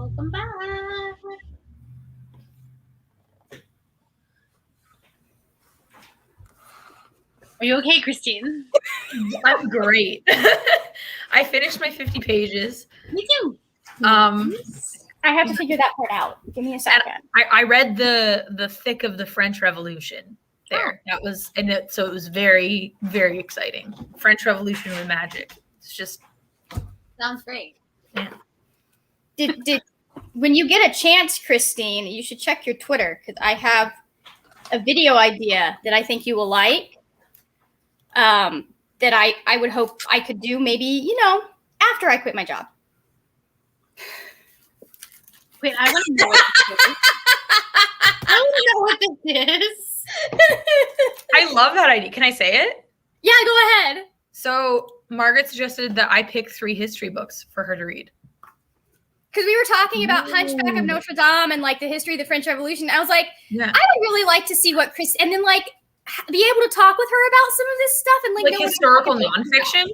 Welcome back. Are you okay, Christine? I'm great. I finished my 50 pages. Me too. I have to figure that part out. Give me a second. I read the thick of the French Revolution there. That was so it was very, very exciting. French Revolution with magic. It's just Sounds great. Yeah. Did when you get a chance, Christine, you should check your Twitter because I have a video idea that I think you will like. That I would hope I could do maybe, after I quit my job. Wait, I want to know what this is. I want to know what this is. I love that idea. Can I say it? Yeah, go ahead. So Margaret suggested that I pick 3 history books for her to read. Because we were talking about Hunchback of Notre Dame and like the history of the French Revolution. I was like, Yeah. I would really like to see what Chris, and then like be able to talk with her about some of this stuff and like historical nonfiction.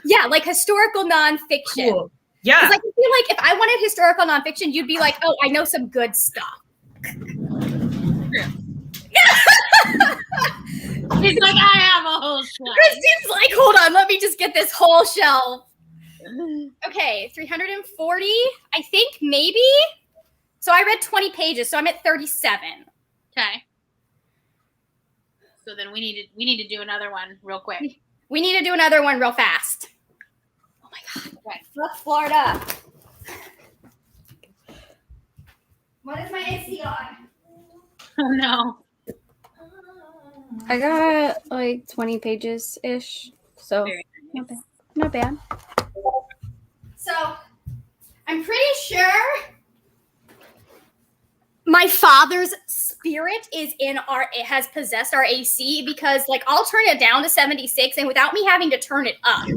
Yeah, like historical nonfiction. Cool. Yeah. Because I feel like if I wanted historical nonfiction, you'd be like, oh, I know some good stuff. He's like, I have a whole shelf. Christine's like, hold on, let me just get this whole shelf. Okay, 340, I think, maybe. So I read 20 pages, so I'm at 37. Okay. So then we need to do another one real quick. We need to do another one real fast. Oh my god. Okay. Look, Florida. What is my AC on? Oh no. I got like 20 pages ish, so Very not bad. Not bad. So, I'm pretty sure my father's spirit has possessed our AC because like I'll turn it down to 76 and without me having to turn it up,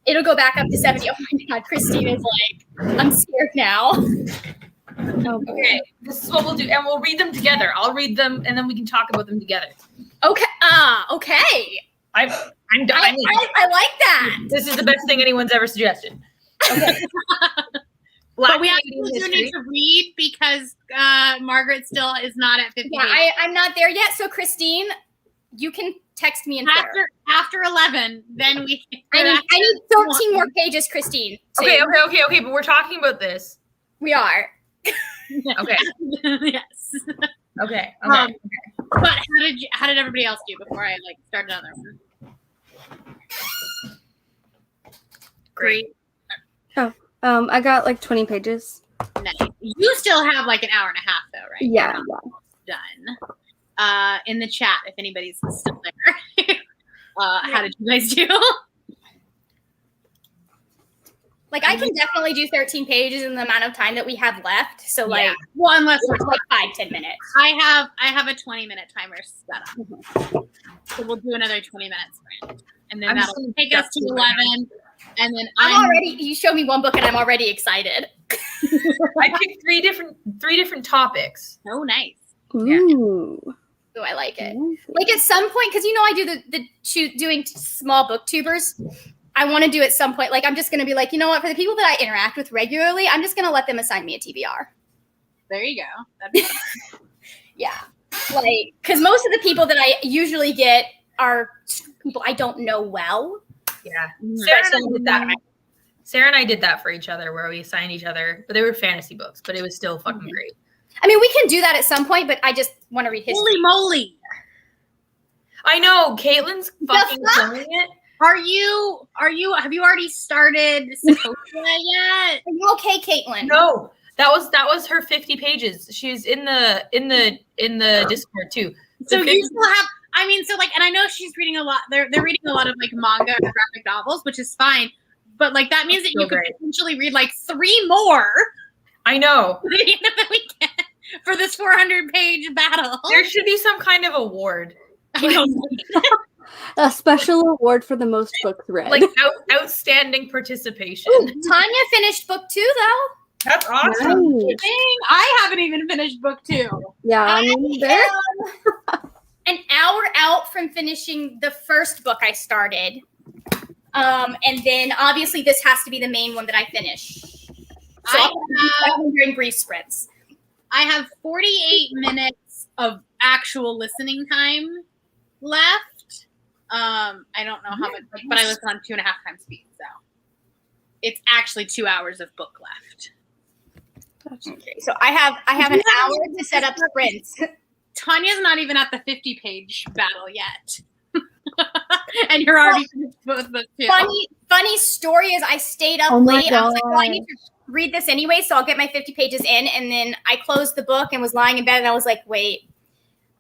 it'll go back up to 70. Oh my god, Christine is like, I'm scared now. Okay, this is what we'll do, and we'll read them together. I'll read them, and then we can talk about them together. Okay. Okay. I'm done. I like that. This is the best thing anyone's ever suggested. Okay. But we actually do need to read because Margaret still is not at 50. Yeah, I'm not there yet. So Christine, you can text me in after 11. Then we. I need 13 more pages, Christine. Okay. But we're talking about this. We are. Okay. Yes. Okay. But how did everybody else do before I like start another one? Great. I got like 20 pages. Nice. You still have like an hour and a half though, right? Yeah. Done. In the chat, if anybody's still there. How did you guys do? Like I can definitely do 13 pages in the amount of time that we have left. So like, well, unless we're like 5-10 minutes. I have a 20-minute timer set up. So we'll do another 20 minutes, friend. And then that'll take us to 11. And then you showed me one book and I'm already excited. I picked three different topics. Oh, nice. Ooh. So I like it. Like at some point, because I do doing small booktubers. I want to do at some point. Like I'm just going to be like, you know what? For the people that I interact with regularly, I'm just going to let them assign me a TBR. There you go. That'd be fun. Yeah. Like, because most of the people that I usually get are people I don't know well. Yeah. Sarah and I did that for each other where we assigned each other, but they were fantasy books, but it was still fucking great. I mean, we can do that at some point, but I just want to read history. Holy moly. I know. Caitlin's fucking killing it. Have you already started Sokovia yet? Are you okay, Caitlin? No. That was her 50 pages. She's in the Discord too. So you still have and I know she's reading a lot. They're reading a lot of like manga and graphic novels, which is fine. But like that means that you could potentially read like 3 more. I know. At the end of the weekend for this 400-page battle. There should be some kind of award. I know. A special award for the most books read. Like outstanding participation. Ooh, Tanya finished book 2 though. That's awesome. Nice. I haven't even finished book 2. Yeah, I mean, there. An hour out from finishing the first book I started. And then obviously this has to be the main one that I finish. So I'm doing brief sprints. I have 48 minutes of actual listening time left. I don't know how much, but I listen on 2.5 times speed, so it's actually 2 hours of book left. Okay, so I have an hour to set up sprints. Tanya's not even at the 50-page battle yet. And you're already finished both books too. Funny story is I stayed up late. I was like, well, I need to read this anyway, so I'll get my 50 pages in. And then I closed the book and was lying in bed, and I was like, wait,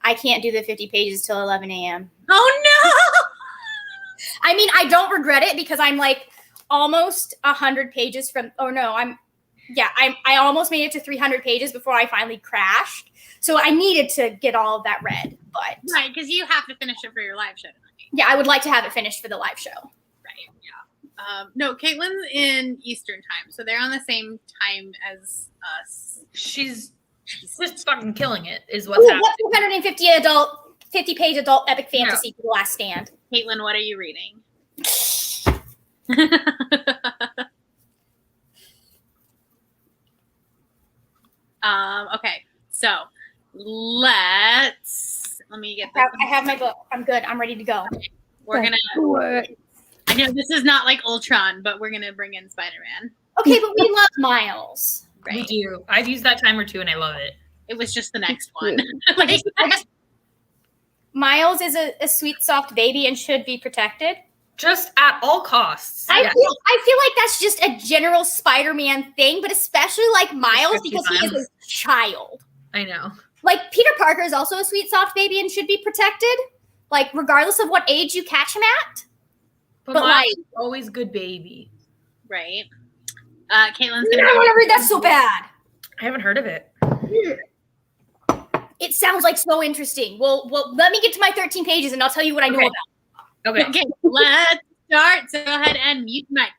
I can't do the 50 pages till 11 a.m. Oh no! I mean, I don't regret it because I'm like almost 100 pages from. Oh no, I almost made it to 300 pages before I finally crashed. So I needed to get all of that read, but right, because you have to finish it for your live show tonight. Yeah, I would like to have it finished for the live show. Right. Yeah. No, Caitlin's in Eastern time, so they're on the same time as us. She's just fucking killing it. Is what's happening. What's 50-page adult epic fantasy for The Last Stand? Caitlin, what are you reading? Okay, so let me get this. I have my book. I'm good. I'm ready to go. Okay. We're gonna. I know this is not like Ultron, but we're gonna bring in Spider-Man. Okay, but we love Miles. Right? We do. I've used that timer too, and I love it. It was just the next one. Miles is a sweet, soft baby and should be protected. Just at all costs. I feel like that's just a general Spider-Man thing, but especially like Miles because he is a child. I know. Like Peter Parker is also a sweet, soft baby and should be protected, like regardless of what age you catch him at. But Miles is always good baby. Right. Caitlin's gonna. I want to read that so bad. I haven't heard of it. It sounds like so interesting. Well, let me get to my 13 pages and I'll tell you what I know about. Okay, let's start. So go ahead and mute mic.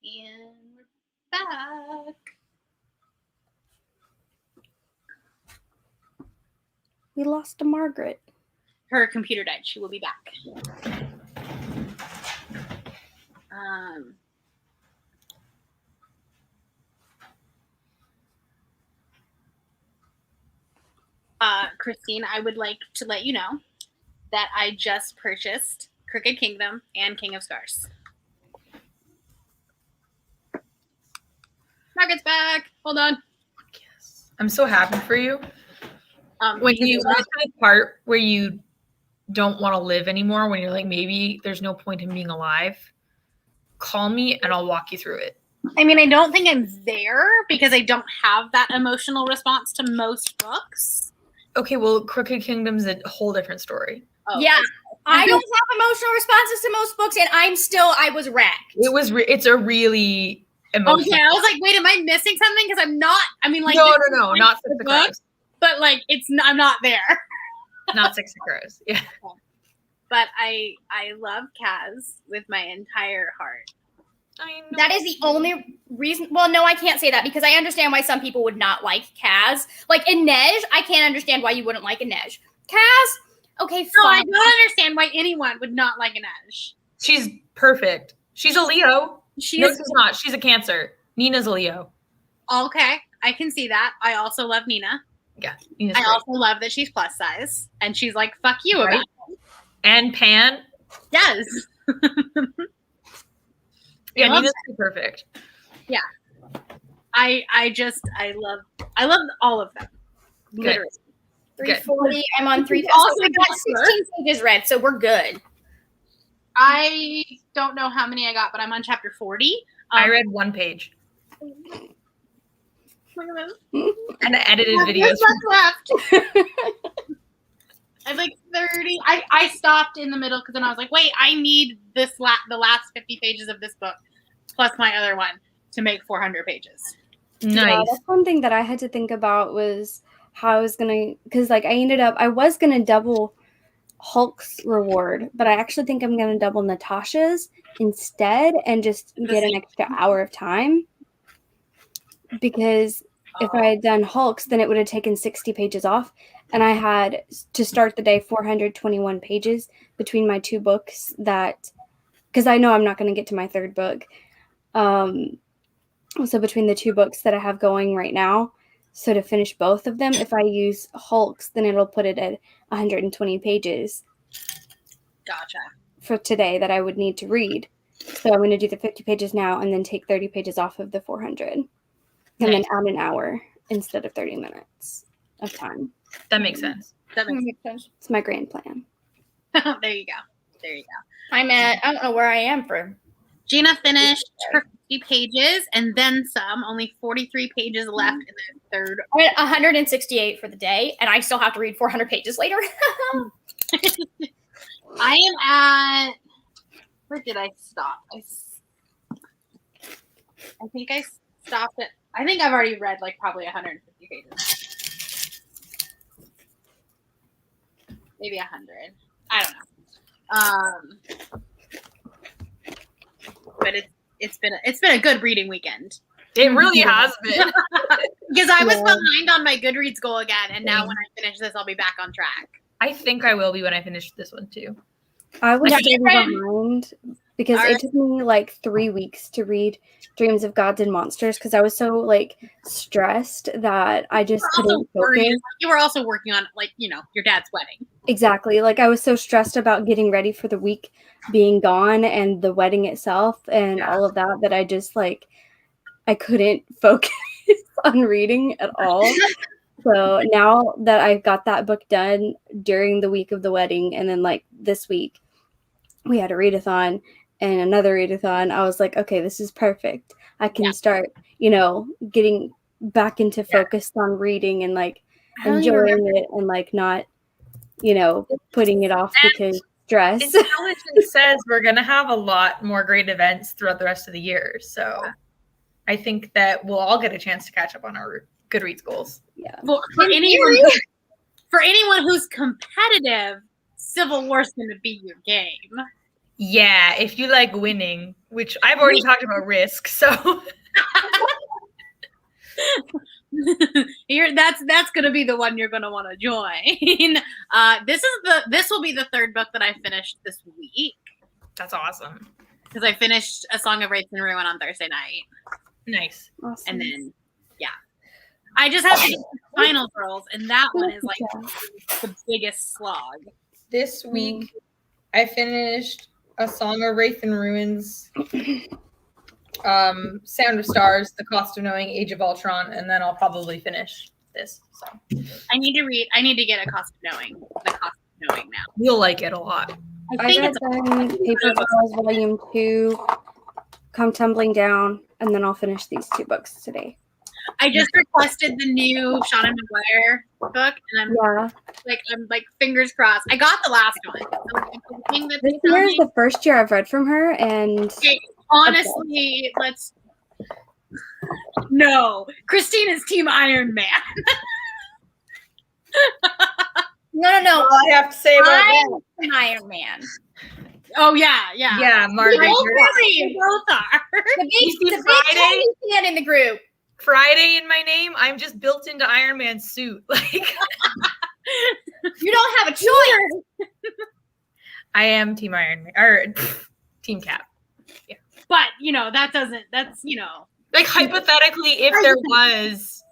And we're back. We lost to Margaret. Her computer died. She will be back. Christine, I would like to let you know that I just purchased Crooked Kingdom and King of Scars. Margaret's back. Hold on. Yes. I'm so happy for you. When you get to the part where you don't want to live anymore, when you're like, maybe there's no point in being alive, call me and I'll walk you through it. I mean, I don't think I'm there because I don't have that emotional response to most books. Okay, well, Crooked Kingdom's a whole different story. Oh, yeah. I don't have emotional responses to most books, and I was wrecked. It's a really emotional. Okay, I was like, wait, am I missing something? Because I'm not. I mean, like, no, not Six of Crows. But like, I'm not there. Not Six of Crows. Yeah. But I love Kaz with my entire heart. I know. That is the only reason. Well, no, I can't say that because I understand why some people would not like Kaz. Like Inej, I can't understand why you wouldn't like Inej. Kaz, okay, fine. No, I don't understand why anyone would not like Inej. She's perfect. She's a Leo. She's not. She's a Cancer. Nina's a Leo. Okay, I can see that. I also love Nina. Yeah, Nina's I great. also love that she's plus size and she's like, fuck you about it. And Pan. Yes. Yeah, Nina's perfect. Yeah. I love all of them. Good. Literally. 340. I'm on 350. Also, I got 16 pages read, so we're good. I don't know how many I got, but I'm on chapter 40. I read one page. Look at this. And I edited videos. There's left. I have like 30. I stopped in the middle because then I was like, wait, I need the last 50 pages of this book plus my other one to make 400 pages. Nice. Yeah, that's one thing that I had to think about was how I was gonna, because like I was gonna double Hulk's reward, but I actually think I'm gonna double Natasha's instead and just get an extra hour of time. Because if I had done Hulk's, then it would have taken 60 pages off, and I had to start the day 421 pages between my two books. That because I know I'm not going to get to my third book. So between the two books that I have going right now, so to finish both of them, if I use Hulk's, then it'll put it at 120 pages. Gotcha. For today that I would need to read. So I'm going to do the 50 pages now and then take 30 pages off of the 400. And then add an hour instead of 30 minutes of time. That makes sense. That makes sense. It's my grand plan. There you go. I don't know where I am for. Gina finished her 50 pages and then some. Only 43 pages left in the third. I'm at 168 for the day, and I still have to read 400 pages later. I am at. Where did I stop? I think I stopped at. I think I've already read like probably 150 pages. Maybe 100. I don't know. But it's been a good reading weekend. It really has been. Because I was behind on my Goodreads goal again, and now when I finish this, I'll be back on track. I think I will be when I finish this one too. I was getting behind because it took me like 3 weeks to read Dreams of Gods and Monsters because I was so like stressed that I just couldn't focus. You were also working on like, your dad's wedding. Exactly. Like I was so stressed about getting ready for the week being gone and the wedding itself and all of that that I just like I couldn't focus on reading at all. So now that I've got that book done during the week of the wedding and then like this week we had a readathon and another readathon, I was like, okay, this is perfect. I can start, getting back into focus on reading and like enjoying it and like not, putting it off because stress. Intelligence says we're going to have a lot more great events throughout the rest of the year. So I think that we'll all get a chance to catch up on our Goodreads goals. Yeah. Well, for anyone who's competitive, Civil War's going to be your game. Yeah, if you like winning, which I've already talked about Risk, so that's gonna be the one you're gonna want to join. This will be the third book that I finished this week. That's awesome. Because I finished A Song of Wraith and Ruin on Thursday night. Nice. Awesome. And then I just have to get the final girls, and that one is like the biggest slog. This week I finished A Song of Wraith and Ruins, Sound of Stars, The Cost of Knowing, Age of Ultron, and then I'll probably finish this. So I need to get The Cost of Knowing now. You'll like it a lot. I I think got it's done Paper Girls Volume 2, Come Tumbling Down, and then I'll finish these 2 books today. I just requested the new Shauna McGuire book, and I'm like fingers crossed. I got the last one. So This year is the first year I've read from her, and okay, honestly, No, Christine is Team Iron Man. No. All I have to say about that. I'm Iron Man. Oh yeah. Yeah, Margaret. We both are. The big fan in the group. Friday in my name, I'm just built into Iron Man's suit. Like You don't have a choice. I am Team Iron Man or Team Cap. Yeah. But that's like hypothetically, if there was,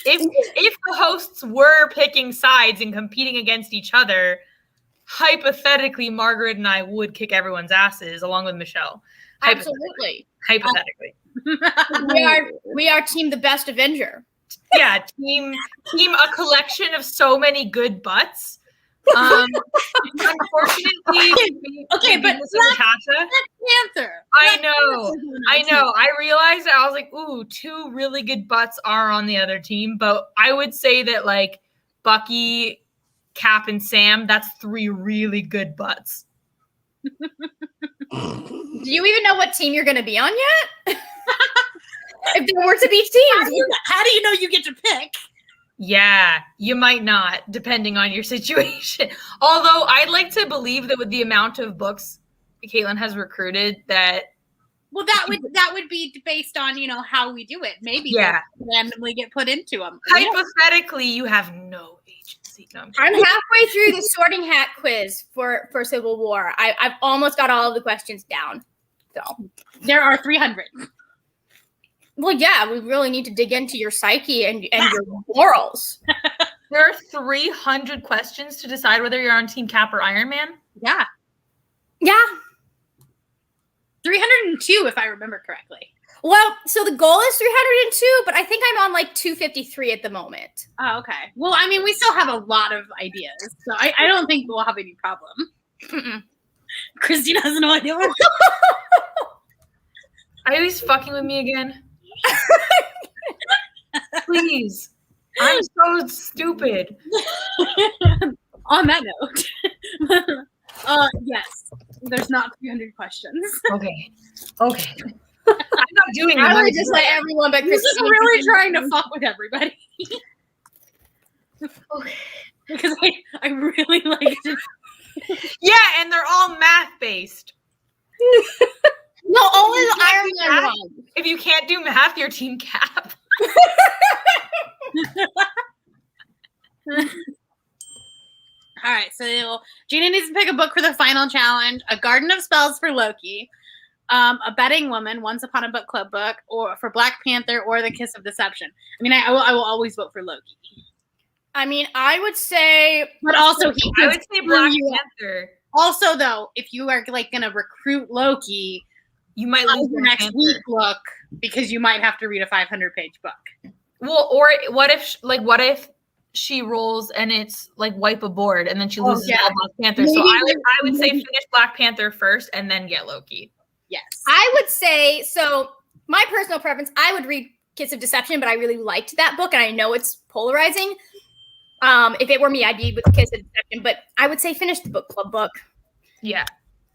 if the hosts were picking sides and competing against each other, hypothetically, Margaret and I would kick everyone's asses along with Michelle. Absolutely. Hypothetically. We are Team the Best Avenger. Yeah, team a collection of so many good butts. Unfortunately, okay, but Natasha. Panther. I know. I realized I was like, ooh, 2 really good butts are on the other team, but I would say that like Bucky, Cap, and Sam, that's 3 really good butts. Do you even know what team you're going to be on yet? If there were to be teams, how do you know you get to pick? Yeah, you might not, depending on your situation. Although I'd like to believe that with the amount of books Caitlin has recruited, that that would be based on how we do it. Maybe randomly get put into them. Hypothetically, you have no agency. No, I'm halfway through the Sorting Hat quiz for Civil War. I've almost got all of the questions down. So there are 300. Well, yeah, we really need to dig into your psyche and your morals. There are 300 questions to decide whether you're on Team Cap or Iron Man? Yeah. 302, if I remember correctly. Well, so the goal is 302, but I think I'm on like 253 at the moment. Oh, okay. Well, I mean, we still have a lot of ideas, so I don't think we'll have any problem. Mm-mm. Christine has no idea. Are you fucking with me again? Please. I'm so stupid. On that note, yes, there's not 300 questions. Okay. I'm not doing I that. would just let everyone but This Christine. is really trying to fuck with everybody. Because I really like it. Yeah, and they're all math-based. No, only the Iron Man one. If you can't do math, you're Team Cap. All right, so Gina needs to pick a book for the final challenge: A Garden of Spells for Loki, A Betting Woman, Once Upon a Book Club book, or for Black Panther, or The Kiss of Deception. I mean, I will always vote for Loki. I mean, I would say, but also I would say Black Panther. Also, though, if you are like going to recruit Loki, you might lose your next week look because you might have to read a 500-page book. Well, or what if she rolls and it's like wipe a board and then she loses all Black Panther? Maybe so I would say finish Black Panther first and then get Loki. Yes. I would say, so my personal preference, I would read Kiss of Deception, but I really liked that book and I know it's polarizing. If it were me, I'd be with Kiss of Deception, but I would say finish the book club book. Yeah.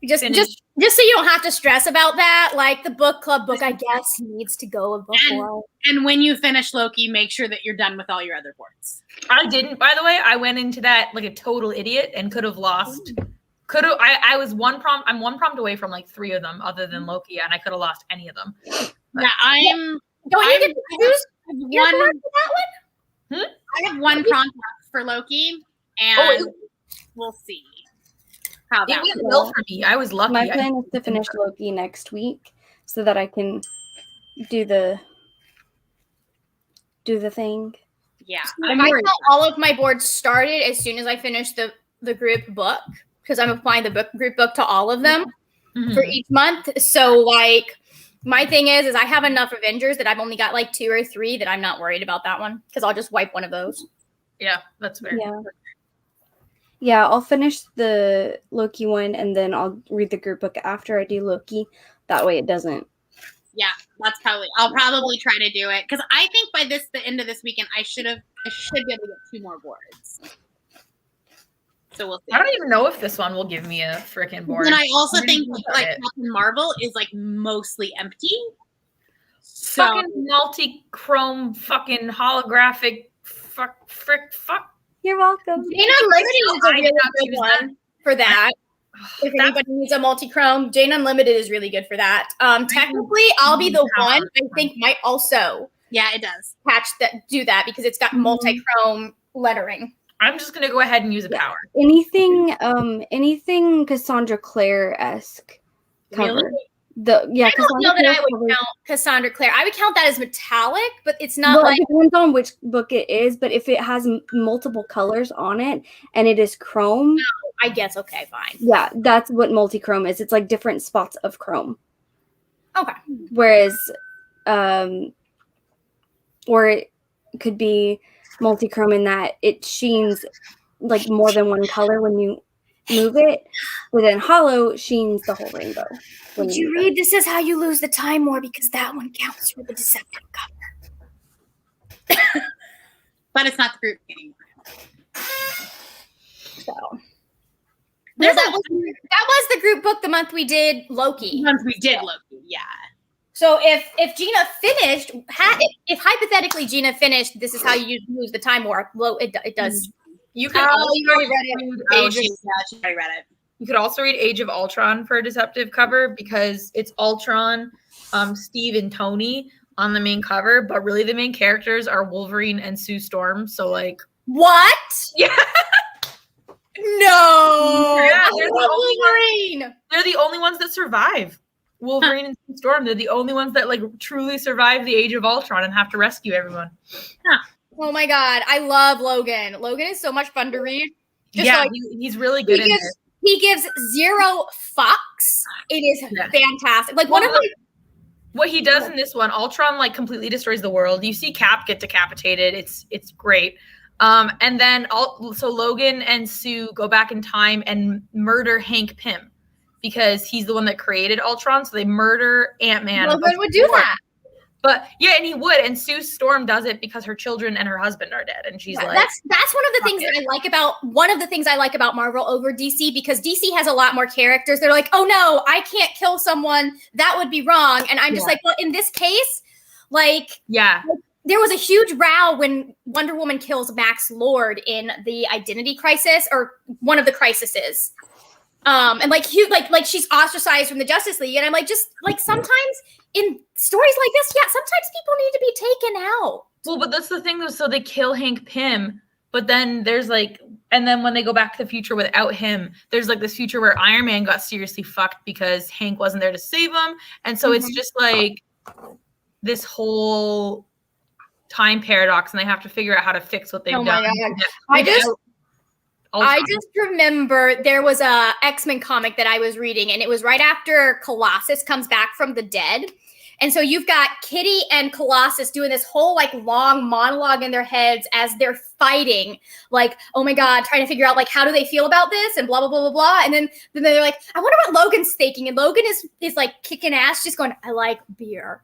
Just so you don't have to stress about that. Like the book club book, I guess needs to go before. And when you finish Loki, make sure that you're done with all your other boards. I didn't, by the way. I went into that like a total idiot and could have lost I was I'm one prompt away from like 3 of them other than Loki, and I could have lost any of them. But yeah, Don't you get to choose your board for that one? I have one prompt for Loki, and we'll see how that went well for me. I was lucky. My plan is to finish Loki next week so that I can do the thing. Yeah. I got all of my boards started as soon as I finished the group book, because I'm applying the group book to all of them for each month. So like my thing is I have enough Avengers that I've only got like 2 or 3 that I'm not worried about that one, because I'll just wipe one of those. Yeah, that's fair. Yeah, I'll finish the Loki one and then I'll read the group book after I do Loki. That way it doesn't. Yeah, I'll probably try to do it, because I think by the end of this weekend I should be able to get 2 more boards. So we'll see. I don't even know if this one will give me a freaking board. And I also think like Captain Marvel is like mostly empty. So, fucking multi-chrome, fucking holographic, fuck. You're welcome. Jane Unlimited is a really good one for that. If anybody needs a multi-chrome, Jane Unlimited is really good for that. Technically, I'll be the one I think might also it does do that because it's got multi-chrome lettering. I'm just gonna go ahead and use a power. Anything Cassandra Clare-esque cover. Really? I don't know that I would count Cassandra Clare. I would count that as metallic, but it's not like. It depends on which book it is, but if it has multiple colors on it and it is chrome. I guess, okay, fine. Yeah, that's what multi-chrome is. It's like different spots of chrome. Okay. Whereas, or it could be multi-chrome in that it sheens like more than one color when you move it, but then hollow sheens the whole rainbow. Did you read This Is How You Lose the Time War, because that one counts for the deceptive cover. But it's not the group anymore. So that was the group book the month we did Loki. Yeah. So if Gina finished, if hypothetically Gina finished This Is How You Lose the Time War, it does. You could you already read it. She already read it. You could also read Age of Ultron for a deceptive cover, because it's Ultron, Steve, and Tony on the main cover, but really the main characters are Wolverine and Sue Storm. So like, what? Yeah. No. Yeah, they're the only ones that survive. Wolverine and Sue Storm. They're the only ones that like truly survive the Age of Ultron and have to rescue everyone. Oh my god, I love Logan. Logan is so much fun to read. He's really good in this. He gives 0 fucks. It is fantastic. Like what he does in this one, Ultron like completely destroys the world. You see Cap get decapitated. It's great. And then so Logan and Sue go back in time and murder Hank Pym because he's the one that created Ultron. So they murder Ant-Man. Logan would do that. But yeah, and he would. And Sue Storm does it because her children and her husband are dead. And she's like, that's one of the things that I like about Marvel over DC, because DC has a lot more characters. They're like, oh no, I can't kill someone. That would be wrong. And I'm just like, well, in this case, like, there was a huge row when Wonder Woman kills Max Lord in the Identity Crisis, or one of the crises. And like she's ostracized from the Justice League. And I'm like, just like sometimes in stories like this, sometimes people need to be taken out. Well, but that's the thing though. So they kill Hank Pym, but then there's like, and then when they go back to the future without him, there's like this future where Iron Man got seriously fucked because Hank wasn't there to save him. And so it's just like this whole time paradox, and they have to figure out how to fix what they've done. I just remember there was a X-Men comic that I was reading, and it was right after Colossus comes back from the dead. And so you've got Kitty and Colossus doing this whole like long monologue in their heads as they're fighting, like, oh my God, trying to figure out like, how do they feel about this, and blah, blah, blah, blah, blah. And then they're like, I wonder what Logan's thinking. And Logan is like kicking ass, just going, I like beer.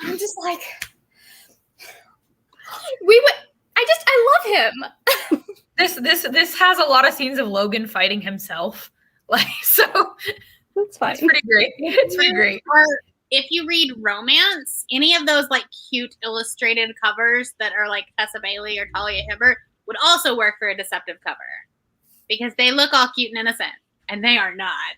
I'm just like, I love him. This has a lot of scenes of Logan fighting himself. Like, so that's fine. It's pretty great. It's pretty great. Or if you read romance, any of those like cute illustrated covers that are like Tessa Bailey or Talia Hibbert would also work for a deceptive cover, because they look all cute and innocent and they are not.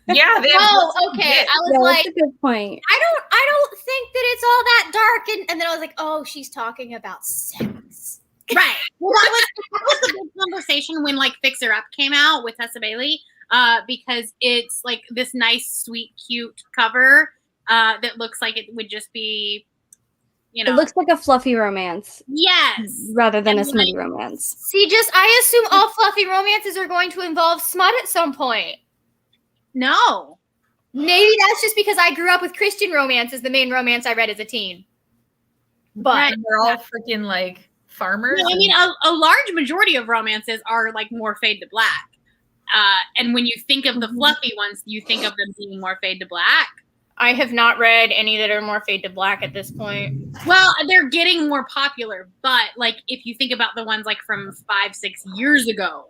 Yeah, they have Oh, okay. I was like, that's a good point. I don't think that it's all that dark. And then I was like, oh, she's talking about sex. Right. Well, that was a good conversation when like Fixer Up came out with Tessa Bailey, because it's like this nice, sweet, cute cover that looks like it would just be, you know, It looks like a fluffy romance. Yes. Rather than And a smutty romance. See, I assume all fluffy romances are going to involve smut at some point. No. Maybe that's just because I grew up with Christian romance as the main romance I read as a teen. But Right. they're all freaking like farmers. No, I mean, a large majority of romances are like more fade to black. And when you think of the fluffy ones, you think of them being more fade to black. I have not read any that are more fade to black at this point. Well, they're getting more popular, but like if you think about the ones like from 5-6 years ago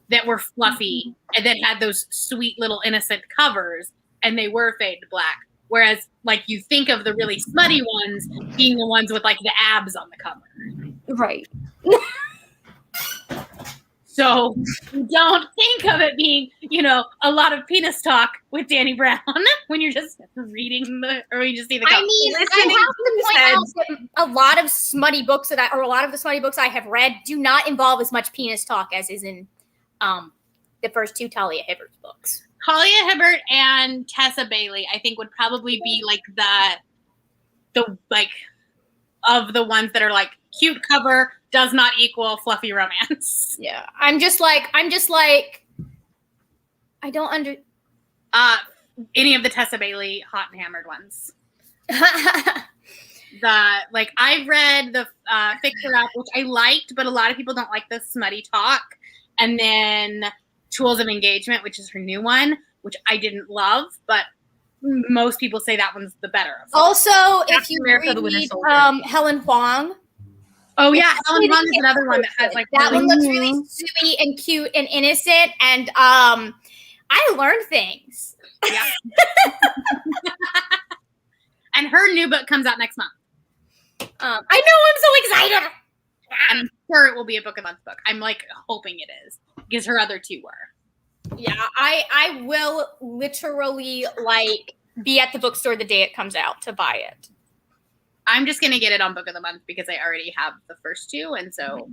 that were fluffy and that had those sweet little innocent covers, and they were fade to black. Whereas like you think of the really smutty ones being the ones with like the abs on the cover. Right. So you don't think of it being, you know, a lot of penis talk with Danny Brown when you're just reading or you just see the cover. I mean, I have to point out that a lot of smutty books a lot of the smutty books I have read do not involve as much penis talk as is in the first two Talia Hibbert's books. Talia Hibbert and Tessa Bailey, I think, would probably be like the like of the ones that are like cute cover does not equal fluffy romance. Yeah, I'm just like I don't under any of the Tessa Bailey Hot and Hammered ones. I've read the Fixer Up, which I liked, but a lot of people don't like the smutty talk. And then Tools of Engagement, which is her new one, which I didn't love, but most people say that one's the better of them. Also, if you America, read Helen Huang. Oh yeah, Helen Huang is another one that has like that really one looks really sweet and cute and innocent, and I learned things. Yeah. And her new book comes out next month. I know, I'm so excited. And I'm sure it will be a book of the month book. I'm like hoping it is because her other two were. Yeah, I will literally like be at the bookstore the day it comes out to buy it. I'm just gonna get it on book of the month because I already have the first two, and so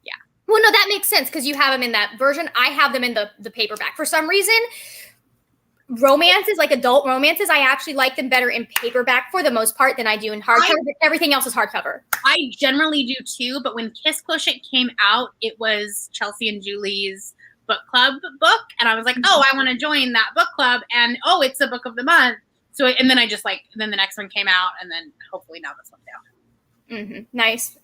yeah. Well, no, that makes sense because you have them in that version. I have them in the paperback. For some reason, romances, like adult romances, I actually like them better in paperback for the most part than I do in hardcover. Everything else is hardcover. I generally do too, but when Kiss Quotient came out, it was Chelsea and Julie's book club book, and I was like, oh, I want to join that book club, and oh, it's a book of the month. So, and then I just like, then the next one came out, and then hopefully now this one's out. Mm-hmm. Nice.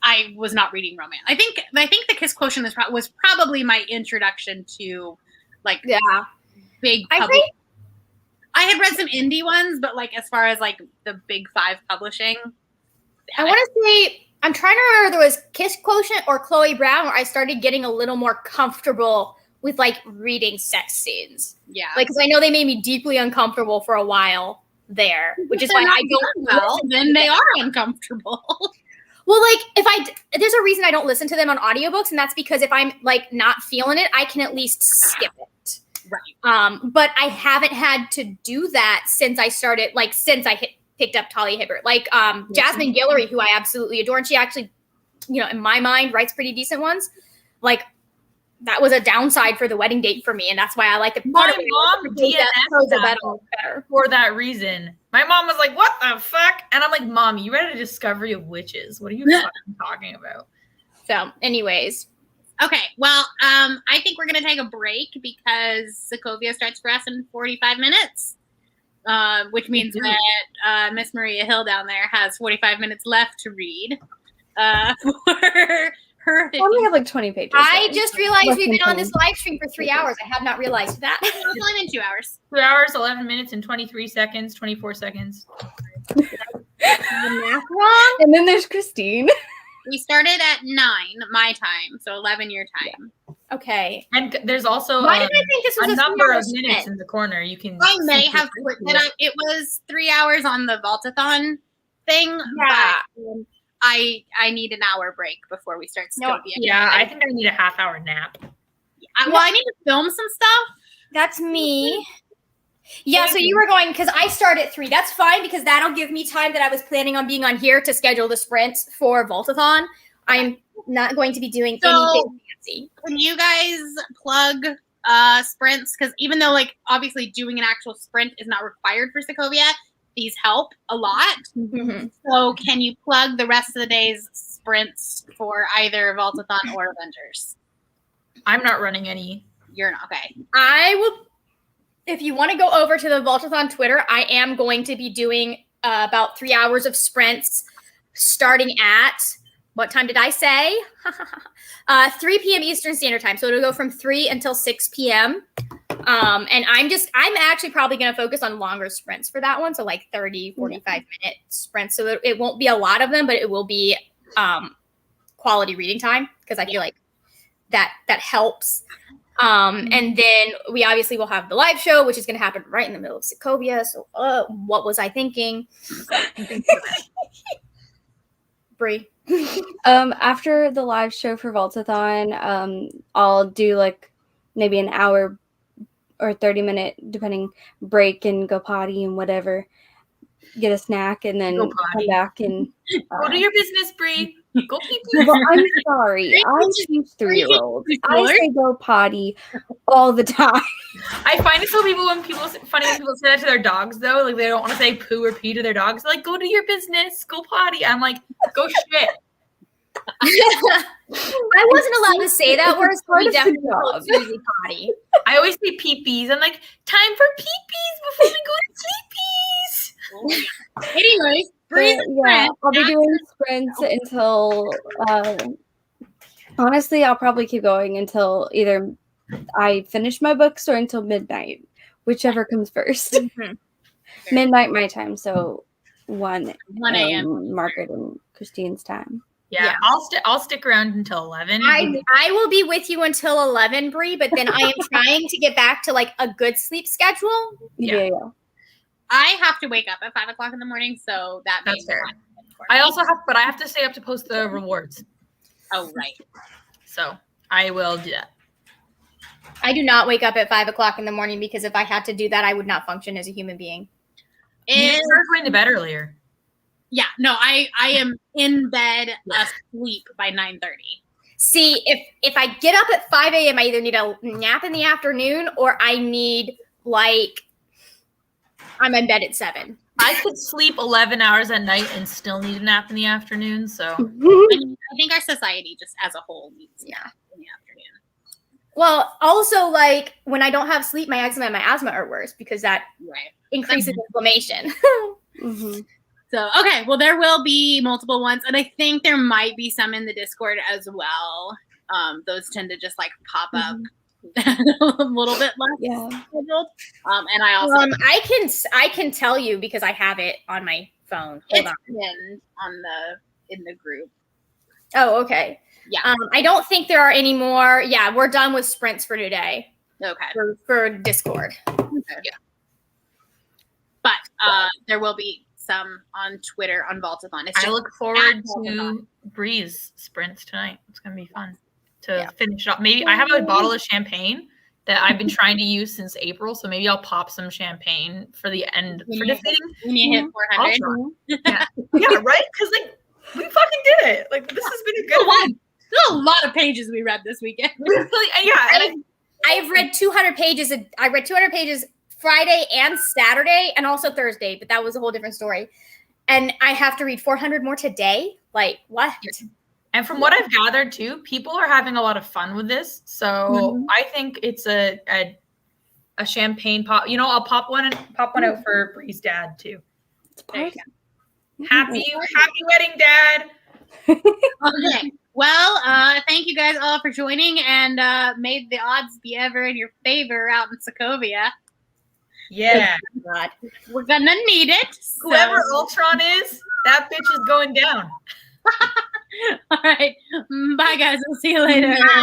I was not reading romance. I think the Kiss Quotient was probably my introduction to like big publishing. I had read some indie ones, but like as far as like the big five publishing, I want to say I'm trying to remember there was Kiss Quotient or Chloe Brown where I started getting a little more comfortable with like reading sex scenes. Yeah, like because I know they made me deeply uncomfortable for a while there, which is why I don't. Well, then they are uncomfortable. Well, like there's a reason I don't listen to them on audiobooks, and that's because if I'm like not feeling it, I can at least skip it. Right. But I haven't had to do that since I started, like since I picked up Talia Hibbert. Like Jasmine Guillory, who I absolutely adore, and she actually, you know, in my mind, writes pretty decent ones. Like that was a downside for the wedding date for me, and that's why I like it. My mom DNF'd better for that reason. My mom was like, "What the fuck?" And I'm like, "Mom, you read A Discovery of Witches? What are you fucking talking about?" So, anyways, okay. Well, I think we're gonna take a break because Sokovia starts for us in 45 minutes, which means that Miss Maria Hill down there has 45 minutes left to read for her. I only have like 20 pages. I just realized we've been on this live stream for 3 hours. I have not realized that. It's only been 2 hours. 2 hours, 11 minutes, and 23 seconds, 24 seconds. Math wrong? And then there's Christine. We started at 9 my time, so 11 your time. Yeah. Okay. And there's also why did I think this was a number of minutes in the corner. You can. I may have put that. It was 3 hours on the Vaultathon thing. Yeah. But I need an hour break before we start Scovia. Yeah, I think I need a half-hour nap. I need to film some stuff. That's me. Yeah, so you were going, because I start at 3. That's fine, because that'll give me time that I was planning on being on here to schedule the sprints for Voltathon. I'm not going to be doing anything fancy. Can you guys plug sprints? Because even though, like, obviously doing an actual sprint is not required for Sokovia, these help a lot. Mm-hmm. So can you plug the rest of the day's sprints for either Voltathon or Avengers? I'm not running any. You're not, okay. I will, if you want to go over to the Voltathon Twitter, I am going to be doing about 3 hours of sprints starting at, what time did I say? 3 p.m. Eastern Standard Time. So it'll go from 3 until 6 p.m. And I'm actually probably going to focus on longer sprints for that one. So like 30, 45-minute sprints. So it won't be a lot of them, but it will be quality reading time, because I feel like that helps. And then we obviously will have the live show, which is going to happen right in the middle of Sokovia. So what was I thinking? Bree. After the live show for Voltathon, I'll do like maybe an hour or 30-minute, depending, break and go potty and whatever. Get a snack and then come back and go do your business, Bree. Go pee pee. Well, I'm sorry. I teach 3-year-olds. I say go potty all the time. I find it so funny when people say that to their dogs, though. Like, they don't want to say poo or pee to their dogs. They're like, go do your business, go potty. I'm like, go shit. I wasn't allowed to say that word, so we definitely called Susie potty. I always say pee-pees. I'm like, time for pee-pees before we go to pee-pees. Anyways, I'll be doing sprints until honestly, I'll probably keep going until either I finish my books or until midnight, whichever comes first. Mm-hmm. Midnight my time, so 1 a.m. Margaret and Christine's time. Yeah. I'll stick around until 11. I will be with you until 11, Bree, but then I am trying to get back to like a good sleep schedule. Yeah. I have to wake up at 5 o'clock in the morning, so that's fair. I have to stay up to post the rewards. Oh, right. So I will do that. I do not wake up at 5 o'clock in the morning, because if I had to do that, I would not function as a human being. You start going to bed earlier. Yeah, no, I am in bed asleep by 9:30. See, if I get up at 5 a.m., I either need a nap in the afternoon or I need, like, I'm in bed at 7. I could sleep 11 hours at night and still need a nap in the afternoon. So I think our society just as a whole needs in the afternoon. Well, also, like, when I don't have sleep, my eczema and my asthma are worse, because that increases inflammation. Mm-hmm. So, okay, well, there will be multiple ones, and I think there might be some in the Discord as well. Those tend to just, like, pop up a little bit less scheduled. And I also I can tell you, because I have it on my phone. Hold on. In the group. Oh, okay. Yeah. I don't think there are any more. Yeah, we're done with sprints for today. Okay. For Discord. Okay. Yeah. But there will be some on Twitter on Voltathon. I look forward to Bree's sprints tonight. It's gonna be fun to finish up. Maybe I have a bottle of champagne that I've been trying to use since April, so maybe I'll pop some champagne for the end for defeating. When you hit 400. Yeah, right? Because like we fucking did it. Like this has been a good week. There's a lot of pages we read this weekend. I've read 200 pages. I read 200 pages Friday and Saturday, and also Thursday, but that was a whole different story. And I have to read 400 more today. Like, what? And from what I've gathered too, people are having a lot of fun with this. So I think it's a champagne pop. You know, I'll pop one out for Bree's dad too. Happy wedding, Dad. Okay. Well, thank you guys all for joining, and may the odds be ever in your favor out in Sokovia. Yeah. God. We're gonna need it. Whoever Ultron is, that bitch is going down. All right. Bye, guys. We'll see you later.